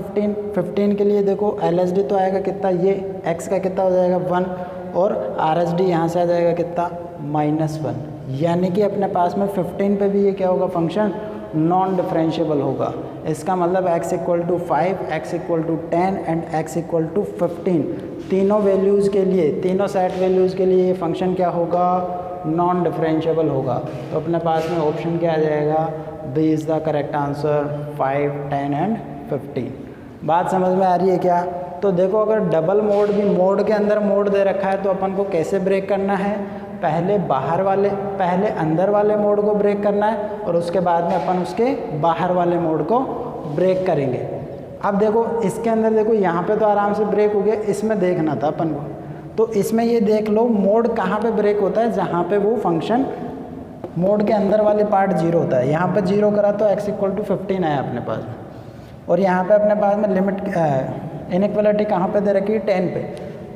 15 के लिए देखो LSD तो आएगा कितना, ये x का कितना हो जाएगा 1 और RSD यहाँ से आ जाएगा कितना -1, यानी कि अपने पास में 15 पे भी ये क्या होगा फंक्शन नॉन डिफरेंशिएबल होगा। इसका मतलब x = 5, x = 10 एंड x = 15 तीनों वैल्यूज़ के लिए, तीनों सेट वैल्यूज़ के लिए ये फंक्शन क्या होगा नॉन डिफरेंशिएबल होगा। तो अपने पास में ऑप्शन क्या आ जाएगा, b is the correct answer 5, 10 and 15। बात समझ में आ रही है क्या? तो देखो अगर डबल मोड भी मोड के अंदर मोड दे रखा है तो अपन को कैसे ब्रेक करना है, पहले अंदर वाले मोड को ब्रेक करना है और उसके बाद में अपन उसके बाहर वाले मोड को ब्रेक करेंगे। अब देखो इसके अंदर देखो यहाँ पे तो आराम से ब्रेक हो गया, इसमें देखना था अपन को, तो इसमें ये देख लो मोड कहाँ पे ब्रेक होता है, जहाँ पे वो फंक्शन मोड के अंदर वाले पार्ट 0 होता है। यहाँ पे 0 करा तो x = 15 आया अपने पास में, और यहाँ पे अपने पास में लिमिट इनइक्वालिटी कहाँ पे दे रखी है 10 पे,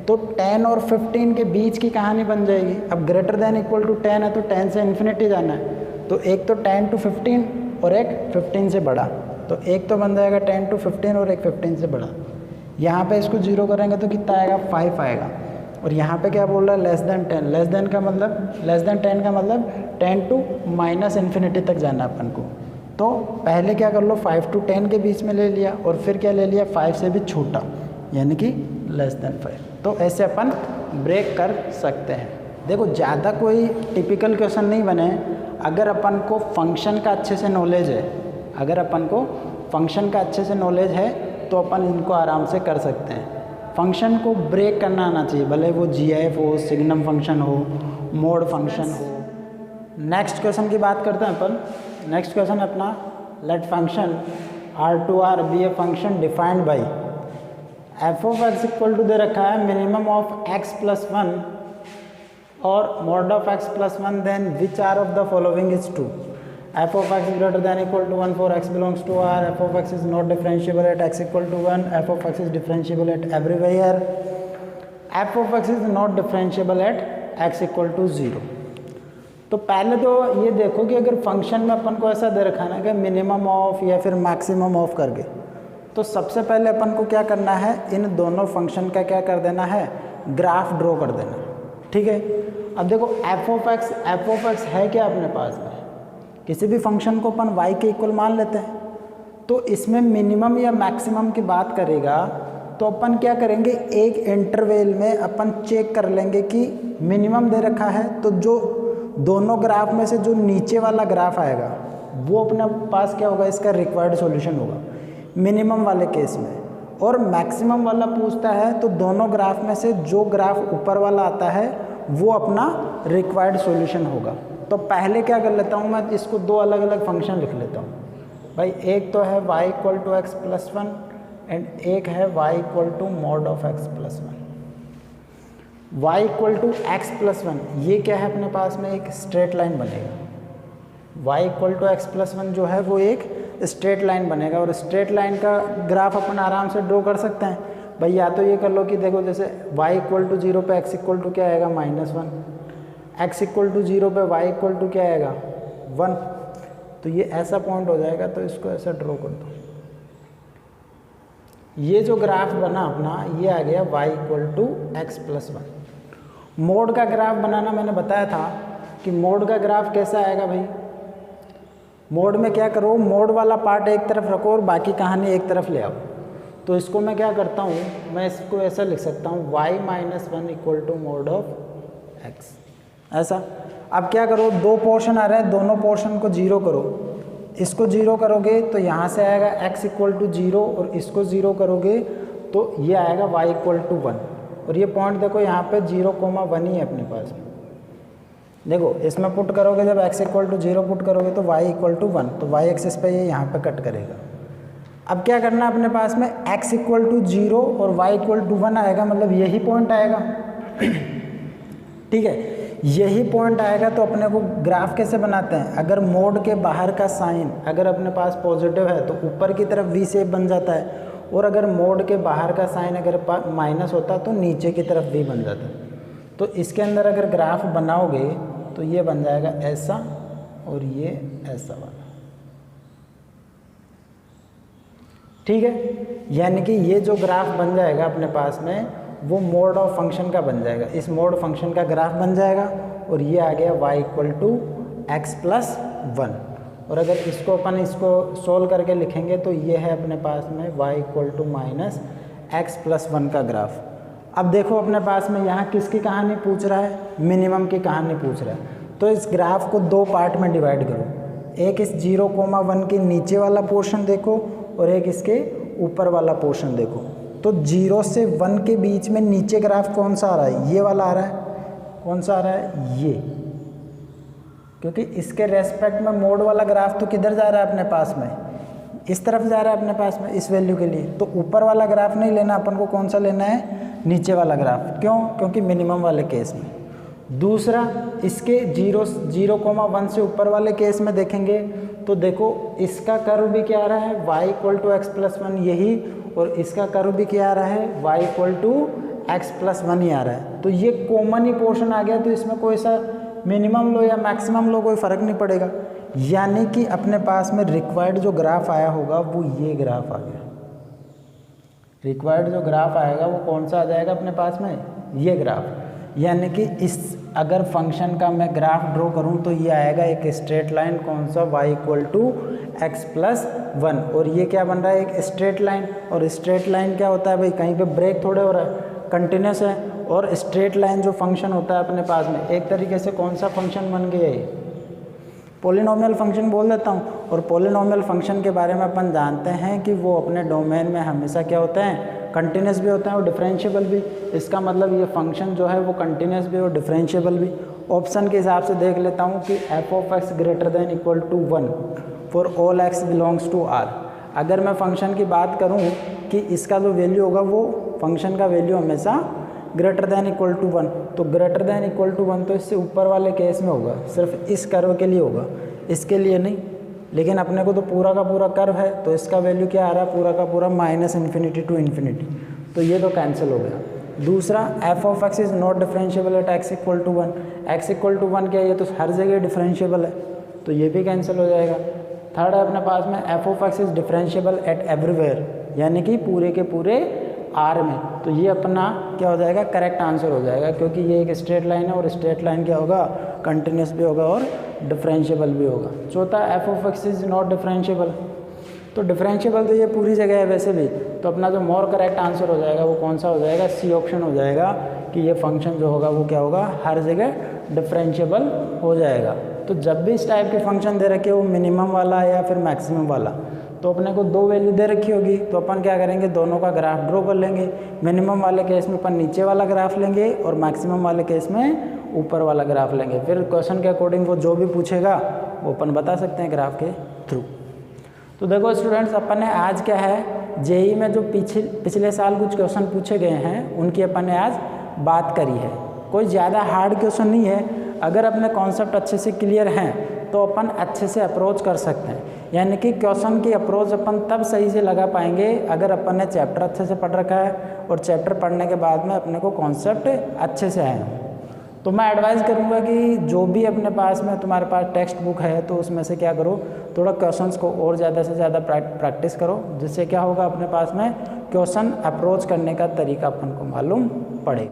तो 10 और 15 के बीच की कहानी बन जाएगी। अब ग्रेटर देन इक्वल टू 10 है तो 10 से इन्फिनिटी जाना है, तो एक तो 10 to 15 और एक 15 से बड़ा, तो एक तो बन जाएगा 10 to 15 और एक 15 से बड़ा। यहाँ पे इसको 0 करेंगे तो कितना आएगा 5 आएगा, और यहाँ पे क्या बोल रहा है लेस देन 10, लेस देन 10 का मतलब 10 to -इन्फिनिटी तक जाना अपन को। तो पहले क्या कर लो 5 to 10 के बीच में ले लिया, और फिर क्या ले लिया 5 से भी छोटा, यानी कि लेस देन 5। तो ऐसे अपन ब्रेक कर सकते हैं। देखो ज़्यादा कोई टिपिकल क्वेश्चन नहीं बने, अगर अपन को फंक्शन का अच्छे से नॉलेज है, अगर अपन को फंक्शन का अच्छे से नॉलेज है तो अपन इनको आराम से कर सकते हैं। फंक्शन को ब्रेक करना आना चाहिए, भले वो GIF हो, सिग्नम फंक्शन हो, मोड फंक्शन हो। नेक्स्ट क्वेश्चन की बात करते हैं अपन। नेक्स्ट क्वेश्चन अपना let function R2R be a function defined by f of x equal to दे रखा है मिनिमम ऑफ x + 1 और mod of x + 1, then which are of the following is true. f of x greater than equal to 1 for x belongs to R, f of x is not differentiable at x = 1, f of x is differentiable at everywhere, f of x is not differentiable at x = 0। तो पहले तो ये देखो कि अगर फंक्शन में अपन को ऐसा दे रखा है ना कि मिनिमम ऑफ या फिर मैक्सिमम ऑफ करके, तो सबसे पहले अपन को क्या करना है, इन दोनों फंक्शन का क्या कर देना है, ग्राफ ड्रॉ कर देना, ठीक है। अब देखो f of x है क्या अपने पास में, किसी भी फंक्शन को अपन y के इक्वल मान लेते हैं, तो इसमें मिनिमम या मैक्सिमम की बात करेगा तो अपन क्या करेंगे, एक इंटरवल में अपन चेक कर लेंगे कि मिनिमम दे रखा है, तो जो दोनों ग्राफ में से जो नीचे वाला ग्राफ आएगा वो अपने पास क्या होगा, इसका रिक्वायर्ड सॉल्यूशन होगा मिनिमम वाले केस में। और मैक्सिमम वाला पूछता है तो दोनों ग्राफ में से जो ग्राफ ऊपर वाला आता है वो अपना रिक्वायर्ड सॉल्यूशन होगा। तो पहले क्या कर लेता हूँ मैं, इसको दो अलग अलग फंक्शन लिख लेता हूँ भाई। एक तो है y = x + 1 एंड एक है y = mod of x + 1। y = x + 1 ये क्या है अपने पास में, एक स्ट्रेट लाइन बनेगा। y = x + 1 जो है वो एक स्ट्रेट लाइन बनेगा, और स्ट्रेट लाइन का ग्राफ अपन आराम से ड्रॉ कर सकते हैं भाई। या तो ये कर लो कि देखो जैसे y = 0 पे x = क्या आएगा -1, x = 0 पे y = क्या आएगा 1, तो ये ऐसा पॉइंट हो जाएगा। तो इसको ऐसा ड्रॉ कर दो, ये जो ग्राफ बना अपना ये आ गया y = x + 1। मोड का ग्राफ बनाना मैंने बताया था कि मोड का ग्राफ कैसा आएगा भाई। मोड में क्या करो, मोड वाला पार्ट एक तरफ रखो और बाकी कहानी एक तरफ ले आओ। तो इसको मैं क्या करता हूँ, मैं इसको ऐसा लिख सकता हूँ y - 1 = mod of x, ऐसा। अब क्या करो, दो पोर्शन आ रहे हैं, दोनों पोर्शन को 0 करो। इसको 0 करोगे तो यहाँ से आएगा x = 0, और इसको 0 करोगे तो ये आएगा y = 1। और ये पॉइंट देखो यहाँ पे 0,1 ही है अपने पास। देखो इसमें पुट करोगे, जब x = 0 पुट करोगे तो y = 1, तो y एक्सिस पे ये यहाँ पे कट करेगा। अब क्या करना है अपने पास में, x = 0 और y = 1 आएगा, मतलब यही पॉइंट आएगा ठीक है। यही पॉइंट आएगा तो अपने को ग्राफ कैसे बनाते हैं, अगर मोड के बाहर का साइन अगर अपने पास पॉजिटिव है तो ऊपर की तरफ वी शेप बन जाता है, और अगर मोड के बाहर का साइन अगर माइनस होता तो नीचे की तरफ वी बन जाता। तो इसके अंदर अगर ग्राफ बनाओगे तो ये बन जाएगा ऐसा और ये ऐसा वाला। ठीक है, यानी कि ये जो ग्राफ बन जाएगा अपने पास में वो मोड ऑफ फंक्शन का बन जाएगा, इस मोड फंक्शन का ग्राफ बन जाएगा। और ये आ गया y equal to x plus 1। और अगर इसको अपन इसको सोल्व करके लिखेंगे तो ये है अपने पास में y equal to minus x plus 1 का ग्राफ। अब देखो अपने पास में यहाँ किसकी कहानी पूछ रहा है, मिनिमम की कहानी पूछ रहा है। तो इस ग्राफ को दो पार्ट में डिवाइड करो, एक इस 0,1 के नीचे वाला पोर्शन देखो और एक इसके ऊपर वाला पोर्शन देखो। तो 0 से 1 के बीच में नीचे ग्राफ कौन सा आ रहा है, ये वाला आ रहा है। कौन सा आ रहा है, ये, क्योंकि इसके रेस्पेक्ट में मोड वाला ग्राफ तो किधर जा रहा है अपने पास में, इस तरफ जा रहा है अपने पास में, इस वैल्यू के लिए। तो ऊपर वाला ग्राफ नहीं लेना अपन को, कौन सा लेना है, नीचे वाला ग्राफ। क्यों, क्योंकि मिनिमम वाले केस में। दूसरा, इसके 0,1 से ऊपर वाले केस में देखेंगे तो देखो इसका कर्व भी क्या आ रहा है, y equal to x plus 1 यही, और इसका कर्व भी क्या आ रहा है, y equal to x plus 1 ही आ रहा है। तो ये कॉमन ही पोर्शन आ गया, तो इसमें कोई सा मिनिमम लो या मैक्सिमम लो कोई फ़र्क नहीं पड़ेगा। यानी कि अपने पास में रिक्वायर्ड जो ग्राफ आया होगा वो ये ग्राफ आ गया। रिक्वायर्ड जो ग्राफ आएगा वो कौन सा आ जाएगा अपने पास में, ये ग्राफ। यानी कि इस अगर फंक्शन का मैं ग्राफ ड्रॉ करूं तो ये आएगा एक स्ट्रेट लाइन, कौन सा, y equal to x plus 1। और ये क्या बन रहा है, एक स्ट्रेट लाइन। और स्ट्रेट लाइन क्या होता है भाई, कहीं पे ब्रेक थोड़े हो रहा है, कंटिन्यूस है। और स्ट्रेट लाइन जो फंक्शन होता है अपने पास में, एक तरीके से कौन सा फंक्शन बन गया है, पॉलिनोमियल फंक्शन बोल देता हूँ। और पॉलिनोमियल फंक्शन के बारे में अपन जानते हैं कि वो अपने डोमेन में हमेशा क्या होता है, कंटिन्यूस भी होता है और डिफरेंशिएबल भी। इसका मतलब ये फंक्शन जो है वो कंटिन्यूस भी और डिफरेंशिएबल भी। ऑप्शन के हिसाब से देख लेता हूँ कि f of x greater than equal to 1 for all x belongs to R. अगर मैं फंक्शन की बात करूँ कि इसका जो वैल्यू होगा वो फंक्शन का वैल्यू हमेशा ग्रेटर देन इक्वल टू 1, तो ग्रेटर देन इक्वल टू 1 तो इससे ऊपर वाले केस में होगा, सिर्फ इस कर्व के लिए होगा, इसके लिए नहीं। लेकिन अपने को तो पूरा का पूरा कर्व है, तो इसका वैल्यू क्या आ रहा है, पूरा का पूरा माइनस इन्फिनिटी टू इन्फिनिटी, तो ये तो कैंसिल हो गया। दूसरा, f of x is not differentiable at x equal to 1। X equal to 1 क्या है, ये तो हर जगह डिफरेंशिएबल है, तो ये भी कैंसिल हो जाएगा। थर्ड है अपने पास में F of x is differentiable eight everywhere, यानी कि पूरे के पूरे आर में, तो ये अपना क्या हो जाएगा, करेक्ट आंसर हो जाएगा, क्योंकि ये एक स्ट्रेट लाइन है और स्ट्रेट लाइन क्या होगा, कंटिन्यूस भी होगा और डिफरेंशिएबल भी होगा। चौथा, F of x is not differentiable, तो डिफरेंशिएबल तो ये पूरी जगह है वैसे भी, तो अपना जो मोर करेक्ट आंसर हो जाएगा वो कौन सा हो जाएगा, सी ऑप्शन हो जाएगा कि ये फंक्शन जो होगा वो क्या होगा, हर जगह डिफरेंशिएबल हो जाएगा। तो जब भी इस टाइप के फंक्शन दे रखे हो, मिनिमम वाला या फिर मैक्सिमम वाला, तो अपने को दो वैल्यू दे रखी होगी, तो अपन क्या करेंगे, दोनों का ग्राफ ड्रॉ कर लेंगे। मिनिमम वाले केस में अपन नीचे वाला ग्राफ लेंगे और मैक्सिमम वाले केस में ऊपर वाला ग्राफ लेंगे। फिर क्वेश्चन के अकॉर्डिंग वो जो भी पूछेगा वो अपन बता सकते हैं ग्राफ के थ्रू। तो देखो स्टूडेंट्स, अपन ने आज क्या है, जेईई में जो पिछले साल कुछ क्वेश्चन पूछे गए हैं उनकी अपन ने आज बात करी है। कोई ज़्यादा हार्ड क्वेश्चन नहीं है, अगर अपने कॉन्सेप्ट अच्छे से क्लियर हैं तो अपन अच्छे से अप्रोच कर सकते हैं। यानी कि क्वेश्चन की अप्रोच अपन तब सही से लगा पाएंगे अगर अपन ने चैप्टर अच्छे से पढ़ रखा है और चैप्टर पढ़ने के बाद में अपने को कॉन्सेप्ट अच्छे से आए हों। तो मैं एडवाइस करूँगा कि जो भी अपने पास में तुम्हारे पास टेक्स्ट बुक है तो उसमें से क्या करो, थोड़ा क्वेश्चंस को और ज़्यादा से ज़्यादा प्रैक्टिस करो, जिससे क्या होगा, अपने पास में क्वेश्चन अप्रोच करने का तरीका अपन को मालूम पड़ेगा।